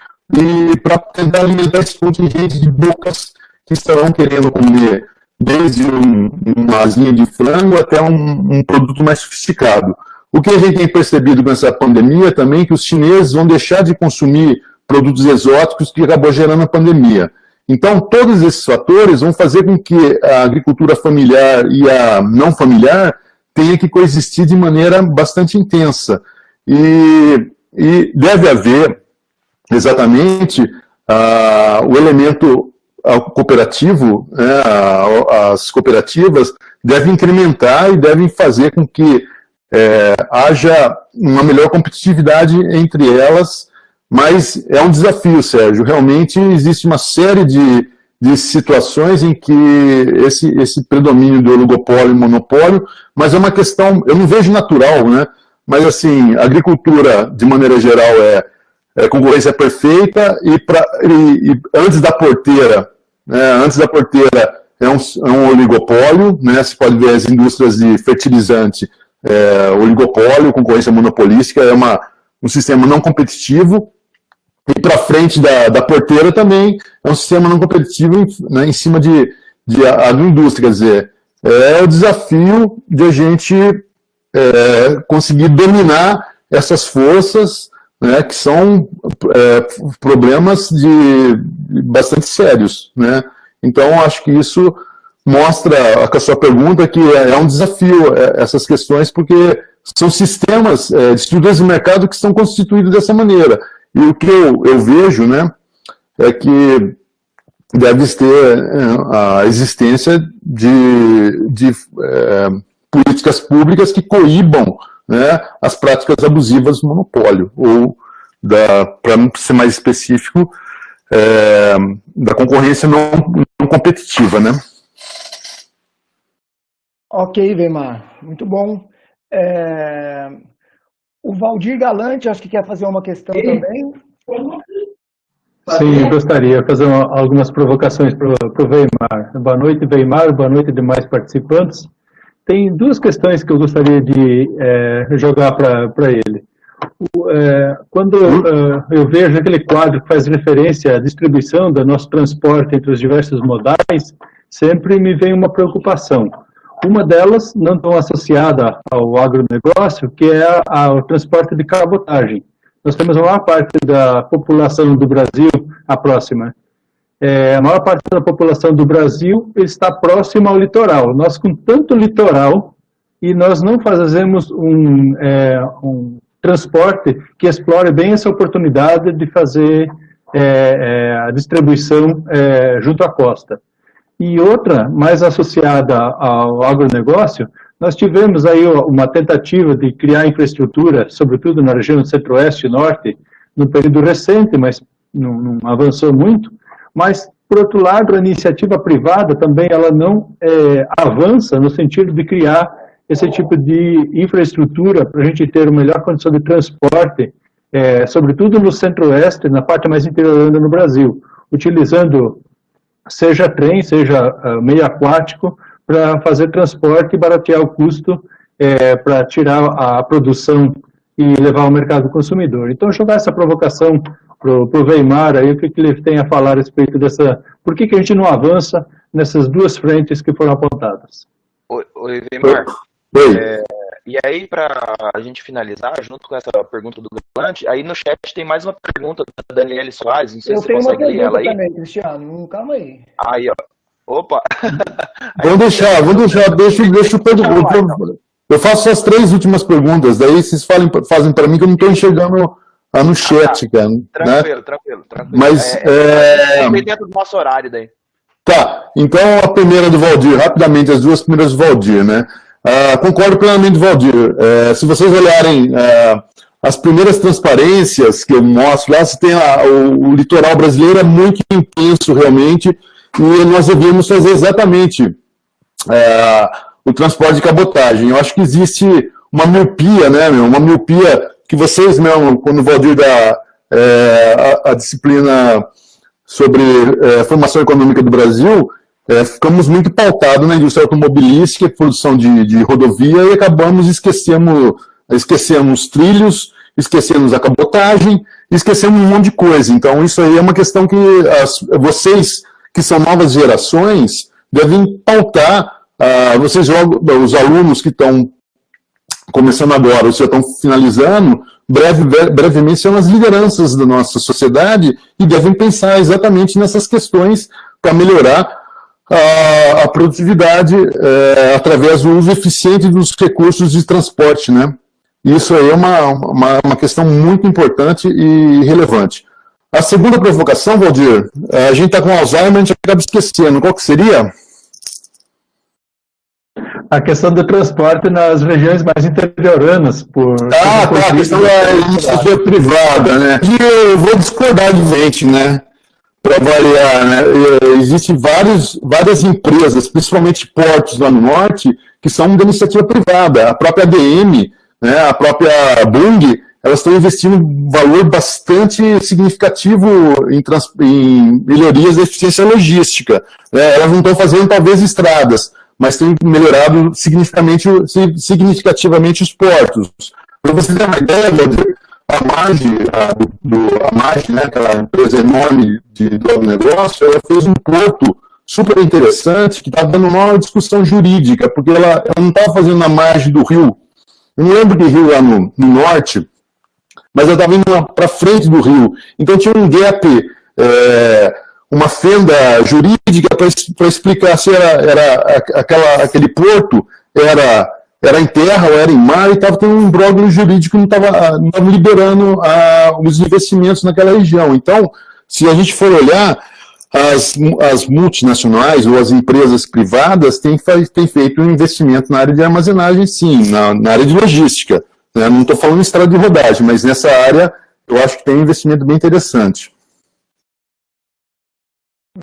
para tentar alimentar esse contingente de bocas que estarão querendo comer desde uma asinha de frango até um produto mais sofisticado. O que a gente tem percebido com essa pandemia também é que os chineses vão deixar de consumir produtos exóticos que acabou gerando a pandemia. Então, todos esses fatores vão fazer com que a agricultura familiar e a não familiar tenha que coexistir de maneira bastante intensa. E deve haver, exatamente, o elemento cooperativo, né, as cooperativas devem incrementar e devem fazer com que haja uma melhor competitividade entre elas, mas é um desafio, Sérgio. Realmente existe uma série de situações em que esse predomínio do oligopólio e monopólio, mas é uma questão, eu não vejo natural, né? Mas assim, a agricultura, de maneira geral, concorrência perfeita e antes da porteira, né, é um oligopólio, né? Você pode ver as indústrias de fertilizante, oligopólio, concorrência monopolística, um sistema não competitivo. E para frente da porteira também é um sistema não competitivo, né, em cima de agroindústria. Quer dizer, é o desafio de a gente conseguir dominar essas forças, né, que são problemas bastante sérios, né? Então, acho que isso mostra, com a sua pergunta, que é um desafio essas questões, porque são sistemas de estruturas de mercado que estão constituídos dessa maneira. E o que eu vejo, né, é que deve ter a existência de políticas públicas que coíbam, né, as práticas abusivas do monopólio, ou, para ser mais específico, da concorrência não competitiva, né? Ok, Weimar, muito bom. O Valdir Galante, acho que quer fazer uma questão também. Sim, eu gostaria de fazer algumas provocações para o Weimar. Boa noite, Weimar, boa noite demais participantes. Tem duas questões que eu gostaria de jogar para ele. Quando eu vejo aquele quadro que faz referência à distribuição do nosso transporte entre os diversos modais, sempre me vem uma preocupação. Uma delas, não tão associada ao agronegócio, que é o transporte de cabotagem. Nós temos a maior parte da população do Brasil, a maior parte da população do Brasil está próxima ao litoral. Nós, com tanto litoral, e nós não fazemos um transporte que explore bem essa oportunidade de fazer a distribuição junto à costa. E outra, mais associada ao agronegócio, nós tivemos aí uma tentativa de criar infraestrutura, sobretudo na região do centro-oeste e norte, no período recente, mas não avançou muito. Mas, por outro lado, a iniciativa privada também ela não avança no sentido de criar esse tipo de infraestrutura para a gente ter uma melhor condição de transporte, sobretudo no centro-oeste, na parte mais interiorana no Brasil, utilizando seja trem, seja meio aquático, para fazer transporte e baratear o custo para tirar a produção e levar ao mercado consumidor. Então, jogar essa provocação para o Weimar, aí, o que ele tem a falar a respeito dessa... Por que a gente não avança nessas duas frentes que foram apontadas? Oi, Weimar. Oi. E aí, para a gente finalizar, junto com essa pergunta do Galante, aí no chat tem mais uma pergunta da Daniele Soares, não sei se você consegue ler ela aí. Eu tenho uma pergunta também, Cristiano, calma aí. Aí, ó. Opa! Vamos deixar, deixa o pergunta. Eu faço as 3 últimas perguntas, daí vocês fazem para mim que eu não estou enxergando no chat, cara. Tranquilo. Mas dentro do nosso horário daí. Tá, então a primeira do Valdir, rapidamente, as duas primeiras do Valdir, né? Concordo plenamente com o Valdir. Se vocês olharem as primeiras transparências que eu mostro lá, você tem o litoral brasileiro é muito intenso realmente, e nós devíamos fazer exatamente o transporte de cabotagem. Eu acho que existe uma miopia, né, uma miopia que vocês mesmo, quando o Valdir dá a disciplina sobre formação econômica do Brasil, ficamos muito pautados na indústria automobilística, produção de rodovia, e esquecemos trilhos, esquecemos a cabotagem, esquecemos um monte de coisa. Então, isso aí é uma questão que vocês, que são novas gerações, devem pautar, os alunos que estão começando agora, ou já estão finalizando, brevemente são as lideranças da nossa sociedade e devem pensar exatamente nessas questões para melhorar a produtividade através do uso eficiente dos recursos de transporte, né? Isso aí é uma questão muito importante e relevante. A segunda provocação, Valdir, a gente está com Alzheimer, a gente acaba esquecendo. Qual que seria? A questão do transporte nas regiões mais interioranas. A questão da iniciativa privada, né? E eu vou discordar de gente, né? Para variar, né? Existem várias empresas, principalmente portos lá no norte, que são da iniciativa privada. A própria ADM, né, a própria Bung, elas estão investindo um valor bastante significativo em melhorias da eficiência logística. Né? Elas não estão fazendo, talvez, estradas, mas têm melhorado significativamente os portos. Para vocês terem uma ideia, a MAG, né, aquela empresa enorme do negócio, ela fez um porto super interessante que está dando uma discussão jurídica, porque ela não estava fazendo na margem do rio. Eu não lembro de rio lá no norte, mas ela estava indo para frente do rio. Então tinha um gap, uma fenda jurídica para explicar se aquele porto era em terra ou era em mar, e estava tendo um imbróglio jurídico que não estava liberando os investimentos naquela região. Então, se a gente for olhar, as multinacionais ou as empresas privadas têm feito um investimento na área de armazenagem, sim, na área de logística. Né? Não estou falando em estrada de rodagem, mas nessa área eu acho que tem um investimento bem interessante.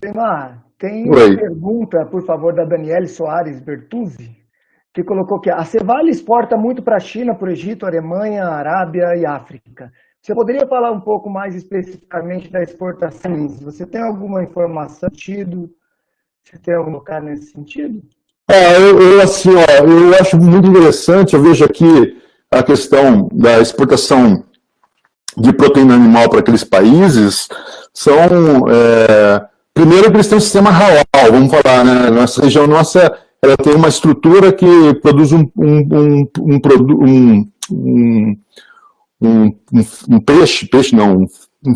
Weimar, tem uma pergunta, por favor, da Daniele Soares Bertuzzi, que colocou que a Cevale exporta muito para a China, para o Egito, Alemanha, Arábia e África. Você poderia falar um pouco mais especificamente da exportação? Você tem alguma informação no sentido? Você tem algum lugar nesse sentido? Eu acho muito interessante, eu vejo aqui a questão da exportação de proteína animal para aqueles países, primeiro que eles têm um sistema halal, vamos falar, né? Nossa região ela tem uma estrutura que produz um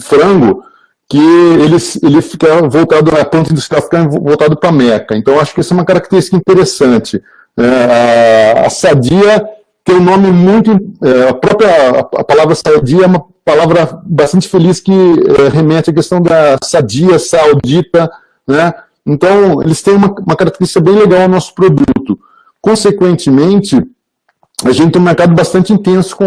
frango que ele fica voltado, a planta industrial fica voltado para a Meca. Então, acho que essa é uma característica interessante. A sadia tem um nome muito... a palavra sadia é uma palavra bastante feliz que remete à questão da sadia, saudita, né? Então, eles têm uma característica bem legal no nosso produto. Consequentemente, a gente tem um mercado bastante intenso com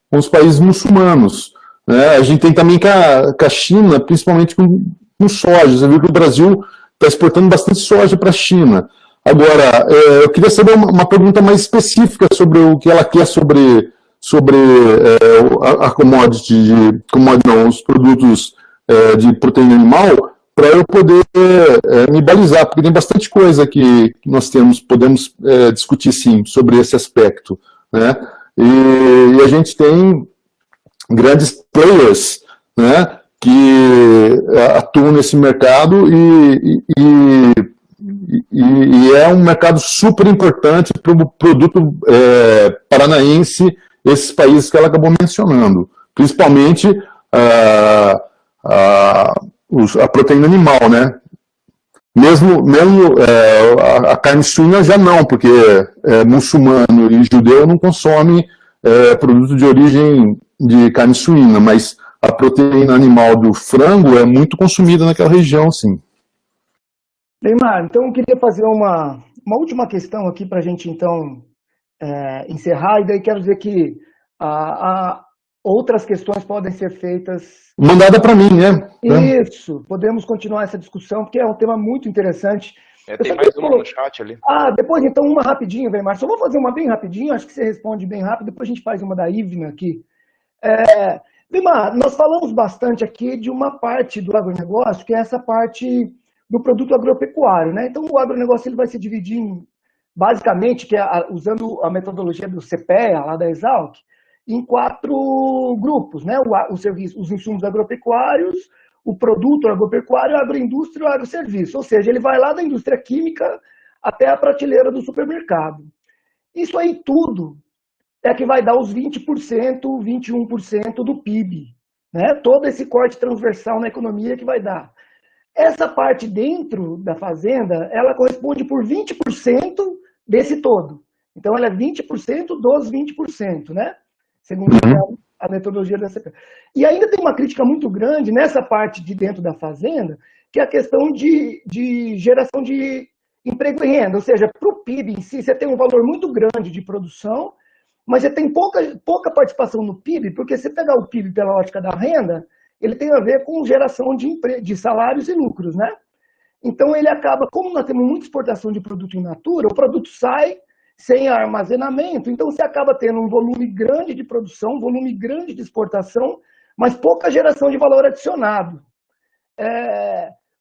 os países muçulmanos. Né? A gente tem também com a China, principalmente com soja. Você viu que o Brasil está exportando bastante soja para a China. Agora, eu queria saber uma pergunta mais específica sobre o que ela quer sobre a commodity, os produtos de proteína animal, para eu poder me balizar, porque tem bastante coisa que nós podemos discutir, sim, sobre esse aspecto. Né? E a gente tem grandes players, né, que atuam nesse mercado e é um mercado super importante para o produto paranaense, esses países que ela acabou mencionando, principalmente a proteína animal, né? Mesmo a carne suína já não, porque muçulmano e judeu não consome produto de origem de carne suína, mas a proteína animal do frango é muito consumida naquela região, sim. Weimar, então eu queria fazer uma última questão aqui para a gente, então, encerrar, e daí quero dizer que outras questões podem ser feitas... Mandada para mim, né? Isso, podemos continuar essa discussão, porque é um tema muito interessante. Tem mais uma no chat ali. Depois então uma rapidinho, Weimar. Só vou fazer uma bem rapidinho, acho que você responde bem rápido, depois a gente faz uma da Ivna aqui. Lima, nós falamos bastante aqui de uma parte do agronegócio, que é essa parte do produto agropecuário, né? Então, o agronegócio ele vai se dividir em, basicamente, usando a metodologia do CPEA, lá da Exalc, em 4 grupos, né? Os insumos agropecuários, o produto agropecuário, a agroindústria e o agroserviço. Ou seja, ele vai lá da indústria química até a prateleira do supermercado. Isso aí tudo é que vai dar os 20%, 21% do PIB, né? Todo esse corte transversal na economia que vai dar. Essa parte dentro da fazenda, ela corresponde por 20% desse todo. Então, ela é 20% dos 20%, né? Segundo a metodologia da CPE. E ainda tem uma crítica muito grande nessa parte de dentro da fazenda, que é a questão de geração de emprego e renda. Ou seja, para o PIB em si, você tem um valor muito grande de produção, mas você tem pouca participação no PIB, porque se pegar o PIB pela ótica da renda, ele tem a ver com geração de salários e lucros, né? Então ele acaba, como nós temos muita exportação de produto in natura, o produto sai sem armazenamento, então você acaba tendo um volume grande de produção, um volume grande de exportação, mas pouca geração de valor adicionado.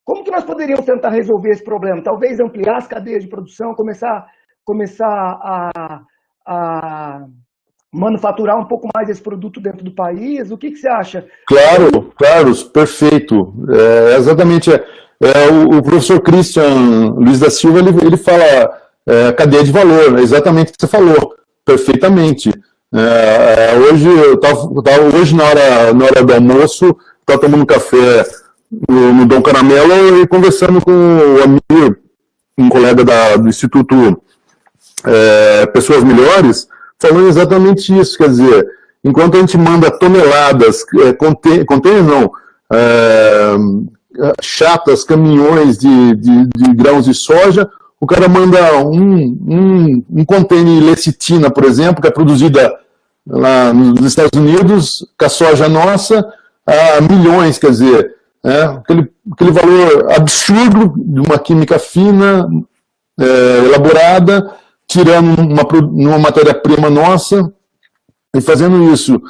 Como que nós poderíamos tentar resolver esse problema? Talvez ampliar as cadeias de produção, começar a manufaturar um pouco mais esse produto dentro do país? O que você acha? Claro, perfeito. Exatamente. O professor Christian Luiz da Silva, ele fala cadeia de valor, exatamente o que você falou, perfeitamente. Hoje na hora do almoço, estava tomando café no Dom Caramelo e conversando com o Amir, um colega do Instituto Pessoas Melhores, falando exatamente isso. Quer dizer, enquanto a gente manda toneladas, chatas, caminhões de grãos de soja, o cara manda um contêiner de lecitina, por exemplo, que é produzida lá nos Estados Unidos, com a soja nossa, a milhões, quer dizer, aquele valor absurdo de uma química fina, elaborada, tirando uma matéria-prima nossa e fazendo isso.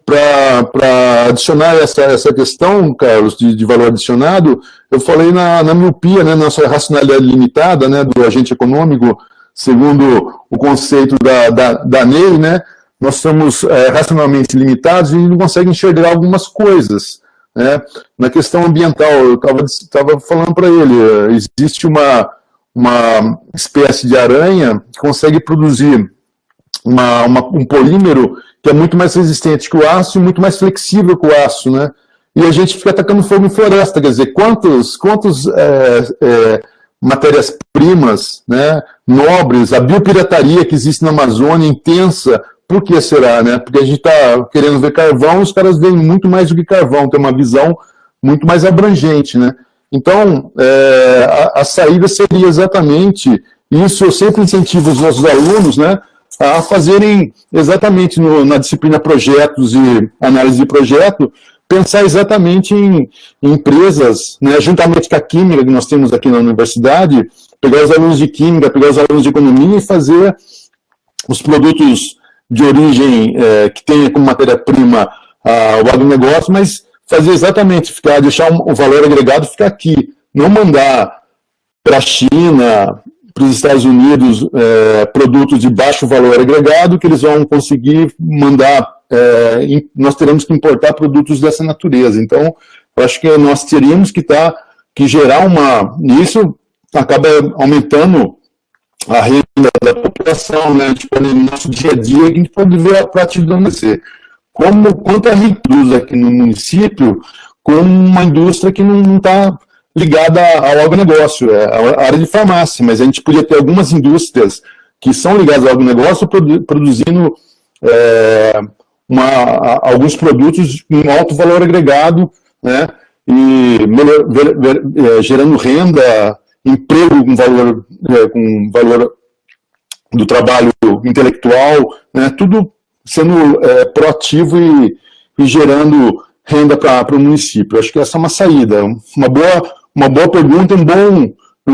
Para adicionar essa questão, Carlos, de valor adicionado, eu falei na miopia, né, nossa racionalidade limitada, né, do agente econômico, segundo o conceito da NEI, né, nós somos racionalmente limitados e não conseguimos enxergar algumas coisas. Né. Na questão ambiental, eu estava falando para ele, existe uma espécie de aranha que consegue produzir um polímero que é muito mais resistente que o aço e muito mais flexível que o aço, né? E a gente fica atacando fogo em floresta, quer dizer, quantos matérias-primas, né, nobres, a biopirataria que existe na Amazônia intensa, por que será, né? Porque a gente está querendo ver carvão, os caras veem muito mais do que carvão, tem uma visão muito mais abrangente, né? Então, a saída seria exatamente isso. Eu sempre incentivo os nossos alunos, né, a fazerem exatamente na disciplina projetos e análise de projeto, pensar exatamente em empresas, né, juntamente com a química que nós temos aqui na universidade, pegar os alunos de química, pegar os alunos de economia e fazer os produtos de origem que tenha como matéria-prima o agronegócio, mas fazer exatamente, deixar o valor agregado ficar aqui, não mandar para a China, para os Estados Unidos, produtos de baixo valor agregado, que eles vão conseguir mandar, nós teremos que importar produtos dessa natureza. Então, eu acho que nós teríamos que gerar isso acaba aumentando a renda da população, né? Tipo, no nosso dia a dia, a gente pode ver a prática do acontecer. Quanto é reduz aqui no município, com uma indústria que não está ligada ao agronegócio, a área de farmácia, mas a gente podia ter algumas indústrias que são ligadas ao agronegócio produzindo alguns produtos com alto valor agregado, né, e gerando renda, emprego com valor do trabalho intelectual, né, tudo sendo proativo e gerando renda para o município. Acho que essa é uma saída, uma boa pergunta, um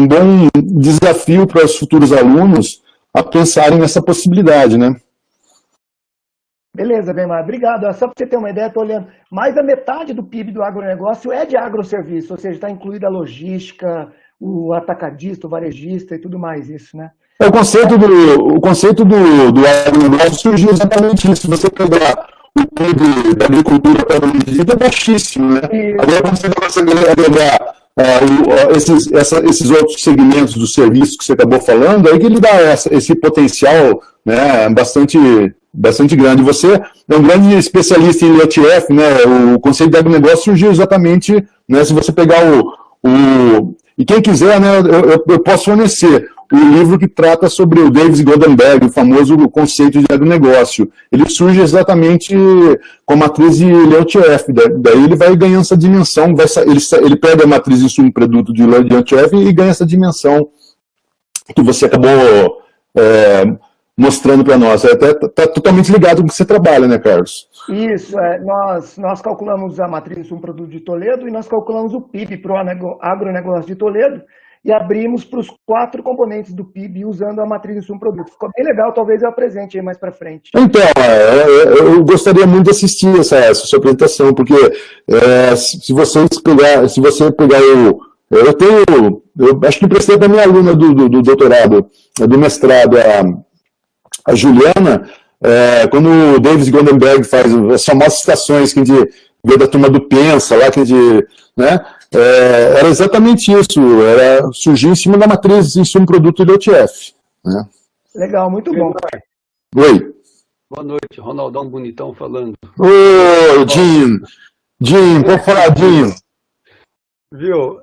bom desafio para os futuros alunos a pensarem nessa possibilidade, né? Beleza, Bemar, obrigado. Só para você ter uma ideia, estou olhando, mais da metade do PIB do agronegócio é de agroserviço, ou seja, está incluída a logística, o atacadista, o varejista e tudo mais isso, né? O conceito do agronegócio surgiu exatamente isso. Se você pegar o PIB da agricultura para o é baixíssimo, né? Agora, quando você começa a agregar esses outros segmentos do serviço que você acabou falando, aí que ele dá esse potencial, né, bastante grande. Você é um grande especialista em LTF, né? O conceito de agronegócio surgiu exatamente, né, se você pegar e quem quiser, né, eu posso fornecer o livro que trata sobre o Davis Goldenberg, o famoso conceito de agronegócio. Ele surge exatamente com a matriz de LTF, daí ele vai ganhando essa dimensão, ele pega a matriz de insumo-produto de LTF e ganha essa dimensão que você acabou mostrando para nós. Está totalmente ligado com o que você trabalha, né, Carlos? Isso, nós calculamos a matriz de insumo-produto de Toledo e nós calculamos o PIB para o agronegócio de Toledo, e abrimos para os 4 componentes do PIB usando a matriz de insumo-produto. Ficou bem legal, talvez eu apresente aí mais para frente. Então, eu gostaria muito de assistir essa sua apresentação, porque se você pegar eu acho que prestei para minha aluna do doutorado, do mestrado, a Juliana, quando o Davis Goldenberg faz as famosas citações que a gente vê da turma do Pensa, lá que a gente, né? Era exatamente isso, surgiu em cima da matriz de insumo-produto do LTF. Né? Legal, muito bom. Oi. Boa noite, Ronaldão Bonitão falando. Ô, Jim, pode falar, Jim. Viu,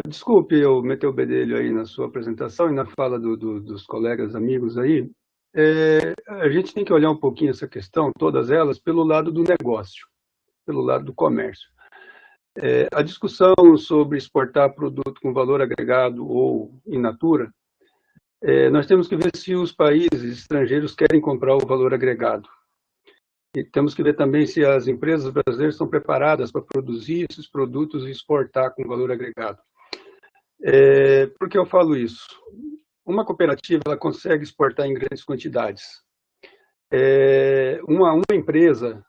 desculpe eu meter o bedelho aí na sua apresentação e na fala dos colegas, amigos aí. A gente tem que olhar um pouquinho essa questão, todas elas, pelo lado do negócio, pelo lado do comércio. A discussão sobre exportar produto com valor agregado ou in natura, nós temos que ver se os países estrangeiros querem comprar o valor agregado. E temos que ver também se as empresas brasileiras estão preparadas para produzir esses produtos e exportar com valor agregado. Por que eu falo isso? Uma cooperativa ela consegue exportar em grandes quantidades. Uma empresa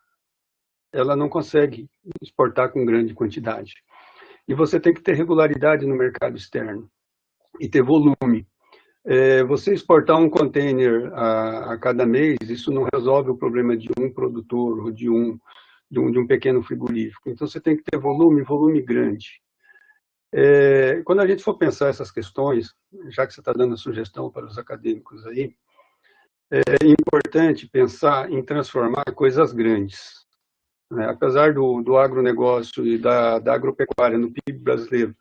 ela não consegue exportar com grande quantidade. E você tem que ter regularidade no mercado externo e ter volume. Você exportar um container a cada mês, isso não resolve o problema de um produtor ou de um pequeno frigorífico. Então, você tem que ter volume grande. Quando a gente for pensar essas questões, já que você está dando a sugestão para os acadêmicos aí, é importante pensar em transformar coisas grandes. Apesar do agronegócio e da agropecuária no PIB brasileiro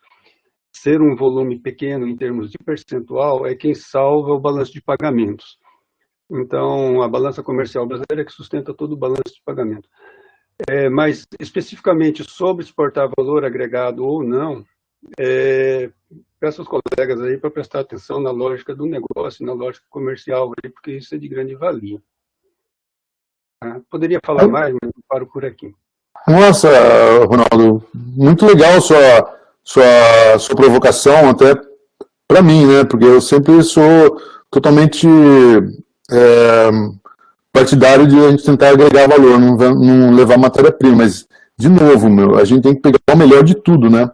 ser um volume pequeno em termos de percentual, é quem salva o balanço de pagamentos. Então, a balança comercial brasileira é que sustenta todo o balanço de pagamento. Mas, especificamente sobre exportar valor agregado ou não, peço aos colegas aí para prestar atenção na lógica do negócio, na lógica comercial, porque isso é de grande valia. Poderia falar mais, mas eu paro por aqui. Nossa, Ronaldo, muito legal sua provocação, até para mim, né? Porque eu sempre sou totalmente partidário de a gente tentar agregar valor, não levar matéria-prima, mas, de novo, a gente tem que pegar o melhor de tudo, né?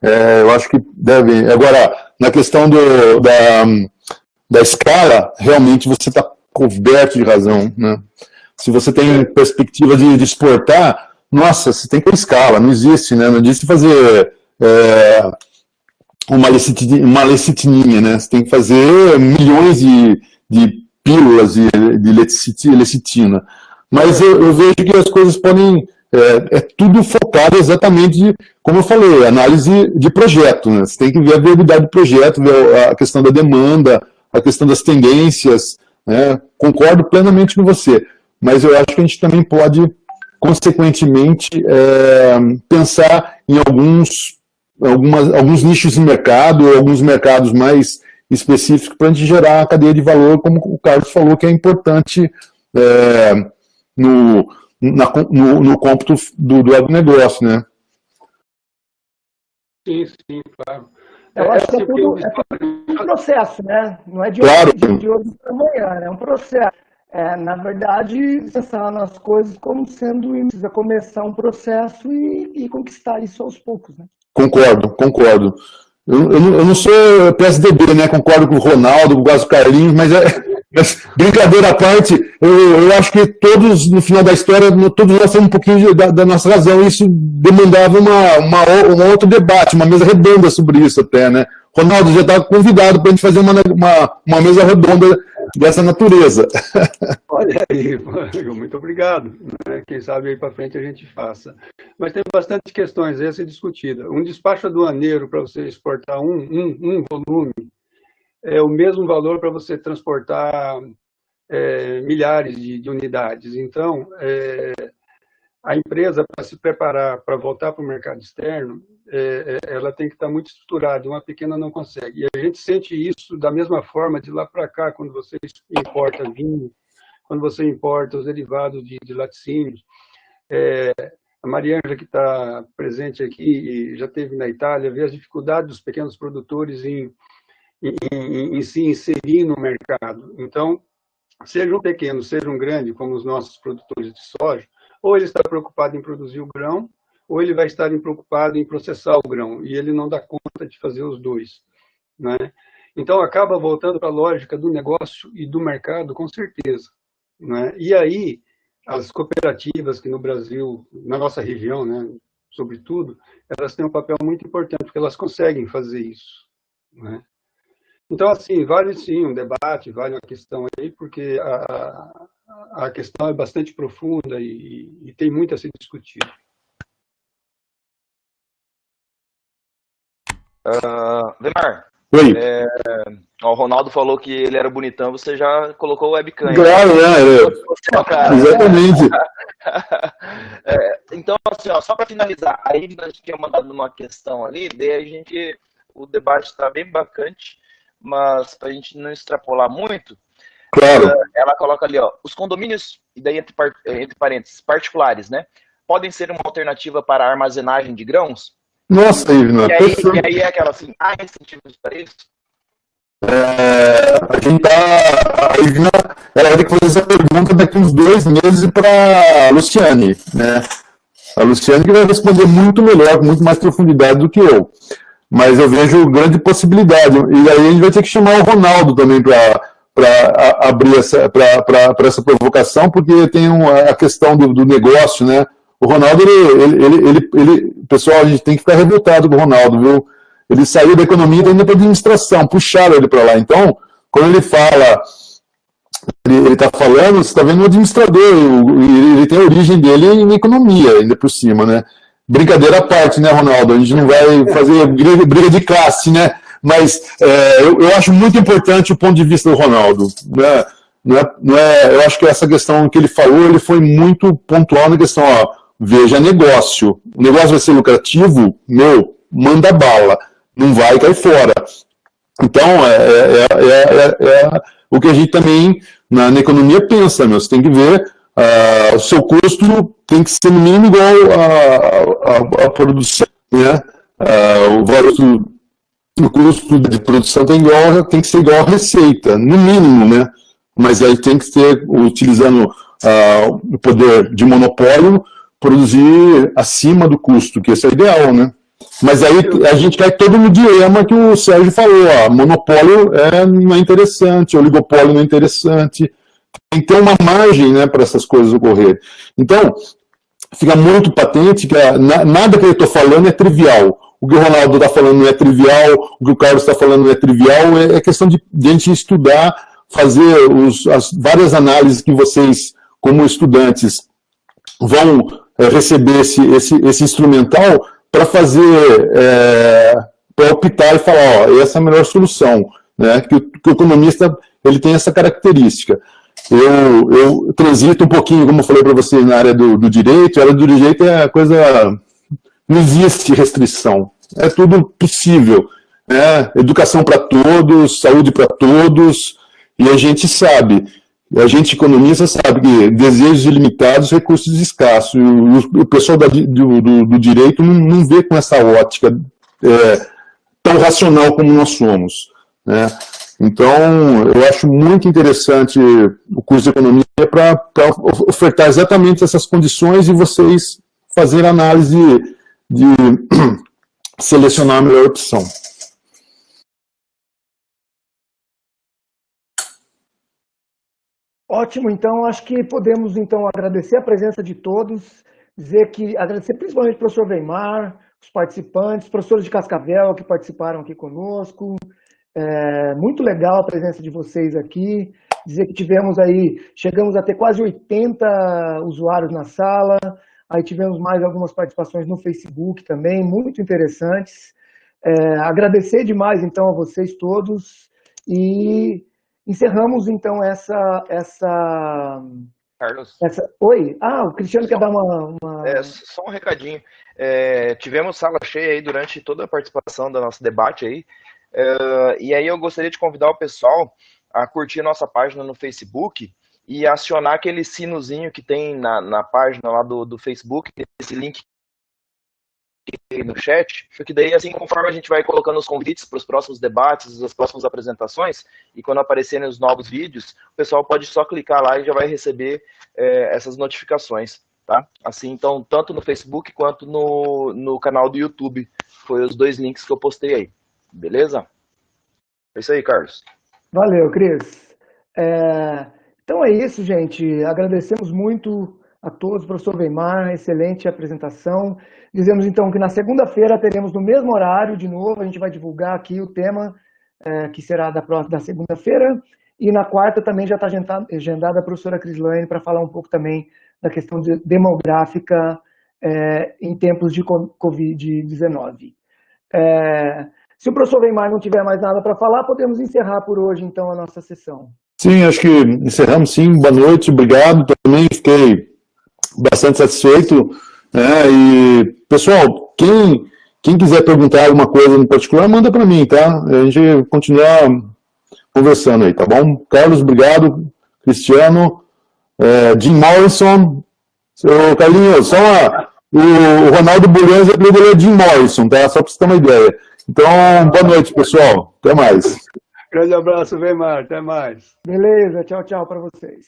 Eu acho que deve... Agora, na questão da escala, realmente você está coberto de razão, né? Se você tem perspectiva de exportar, nossa, você tem que ter escala, não existe, né? Não existe fazer uma lecitininha, né? Você tem que fazer milhões de pílulas de lecitina. Mas eu vejo que as coisas podem... tudo focado exatamente, como eu falei, análise de projeto, né? Você tem que ver a viabilidade do projeto, ver a questão da demanda, a questão das tendências, né? Concordo plenamente com você. Mas eu acho que a gente também pode, consequentemente, pensar em alguns nichos de mercado, alguns mercados mais específicos, para a gente gerar a cadeia de valor, como o Carlos falou, que é importante no cômputo do agronegócio, né? Sim, claro. Eu acho que é tudo um processo, né? Não é de claro. hoje para amanhã, é um processo. Na verdade, pensar nas coisas como sendo, precisa começar um processo e conquistar isso aos poucos, né? Concordo. Eu não sou PSDB, né? Concordo com o Ronaldo, com o Gaso Carlinhos, mas brincadeira à parte, eu acho que todos, no final da história, todos nós temos um pouquinho da nossa razão. Isso demandava um outro debate, uma mesa redonda sobre isso até, né? Ronaldo já está convidado para a gente fazer uma mesa redonda dessa natureza. Olha aí, muito obrigado. Quem sabe aí para frente a gente faça. Mas tem bastante questões a ser discutida. Um despacho aduaneiro para você exportar um volume é o mesmo valor para você transportar milhares de unidades. Então, a empresa, para se preparar para voltar para o mercado externo, ela tem que estar muito estruturada, uma pequena não consegue. E a gente sente isso da mesma forma de lá para cá, quando você importa vinho, quando você importa os derivados de laticínios. A Mariângela, que está presente aqui e já esteve na Itália, vê as dificuldades dos pequenos produtores em se inserir no mercado. Então, seja um pequeno, seja um grande, como os nossos produtores de soja, ou ele está preocupado em produzir o grão, ou ele vai estar preocupado em processar o grão, e ele não dá conta de fazer os dois, né? Então, acaba voltando para a lógica do negócio e do mercado, com certeza, né? E aí, as cooperativas que no Brasil, na nossa região, né, sobretudo, elas têm um papel muito importante, porque elas conseguem fazer isso, né? Então, assim, vale sim um debate, vale uma questão aí, porque a questão é bastante profunda e tem muito a ser discutido. Vemar, Oi. O Ronaldo falou que ele era bonitão, você já colocou o webcam. Claro, né? Exatamente. Então, assim, só para finalizar, aí a gente tinha mandado uma questão ali, daí o debate está bem bacante, mas para a gente não extrapolar muito, claro. Ela coloca ali, os condomínios, e daí entre parênteses, particulares, né, podem ser uma alternativa para a armazenagem de grãos? Nossa, Ivna, e aí é aquela assim, há incentivos para isso? A Ivna, ela vai ter que fazer essa pergunta daqui uns 2 meses para a Luciane, né? A Luciane que vai responder muito melhor, com muito mais profundidade do que eu. Mas eu vejo grande possibilidade. E aí a gente vai ter que chamar o Ronaldo também para abrir para essa provocação, porque tem a questão do negócio, né? O Ronaldo, pessoal, a gente tem que ficar revoltado com o Ronaldo, viu? Ele saiu da economia e está indo para a administração, puxaram ele para lá. Então, quando ele fala, ele está falando, você está vendo um administrador, ele tem a origem dele na economia, ainda por cima, né? Brincadeira à parte, né, Ronaldo? A gente não vai fazer briga de classe, né? Mas eu acho muito importante o ponto de vista do Ronaldo, né? Eu acho que essa questão que ele falou, ele foi muito pontual na questão, veja negócio. O negócio vai ser lucrativo, manda bala, não vai cair fora. Então, o que a gente também, na economia, pensa, você tem que ver, o seu custo tem que ser no mínimo igual à produção, né? O custo de produção tem que ser igual à receita, no mínimo, né? Mas aí tem que ser, utilizando o poder de monopólio, produzir acima do custo, que esse é o ideal, né? Mas aí a gente cai todo no dilema que o Sérgio falou, monopólio não é interessante, oligopólio não é interessante, tem que ter uma margem, né, para essas coisas ocorrerem. Então, fica muito patente que nada que eu estou falando é trivial. O que o Ronaldo está falando não é trivial, o que o Carlos está falando não é trivial, é questão de a gente estudar, fazer as várias análises que vocês, como estudantes, vão receber esse instrumental para fazer, para optar e falar, essa é a melhor solução, né? Que o economista ele tem essa característica. Eu transito um pouquinho, como eu falei para você, na área do direito. A área do direito é coisa... Não existe restrição. É tudo possível, né? Educação para todos, saúde para todos, e a gente sabe, a gente economista sabe que desejos ilimitados, recursos escassos. O pessoal do direito não vê com essa ótica tão racional como nós somos, né? Então, eu acho muito interessante o curso de economia para ofertar exatamente essas condições e vocês fazerem a análise de selecionar a melhor opção. Ótimo, então acho que podemos então agradecer a presença de todos, agradecer principalmente ao professor Weimar, os participantes, professores de Cascavel que participaram aqui conosco. Muito legal a presença de vocês aqui. Dizer que chegamos a ter quase 80 usuários na sala, aí tivemos mais algumas participações no Facebook também, muito interessantes. Agradecer demais então a vocês todos e encerramos então Carlos. Oi? O Cristiano quer dar uma... Só um recadinho. Tivemos sala cheia aí durante toda a participação do nosso debate aí. E aí eu gostaria de convidar o pessoal a curtir nossa página no Facebook e acionar aquele sinozinho que tem na página lá do Facebook, esse link no chat, porque daí, assim, conforme a gente vai colocando os convites para os próximos debates, as próximas apresentações, e quando aparecerem os novos vídeos, o pessoal pode só clicar lá e já vai receber essas notificações, tá? Assim, então, tanto no Facebook quanto no canal do YouTube, foi os 2 links que eu postei aí, beleza? É isso aí, Carlos. Valeu, Cris. Então é isso, gente. Agradecemos muito a todos, professor Weimar, excelente apresentação. Dizemos então que na segunda-feira teremos no mesmo horário, de novo, a gente vai divulgar aqui o tema que será da segunda-feira, e na quarta também já está agendada a professora Crislaine para falar um pouco também da questão demográfica em tempos de Covid-19. Se o professor Weimar não tiver mais nada para falar, podemos encerrar por hoje então a nossa sessão. Sim, acho que encerramos sim. Boa noite, obrigado. Também fiquei bastante satisfeito, né? E, pessoal, quem quiser perguntar alguma coisa no particular, manda para mim, tá? A gente continua conversando aí, tá bom? Carlos, obrigado. Cristiano, Jim Morrison, seu Carlinhos, o Ronaldo Bulhões é Jim Morrison, tá? Só para você ter uma ideia. Então, boa noite, pessoal. Até mais. Grande abraço, Weimar. Até mais. Beleza, tchau, tchau para vocês.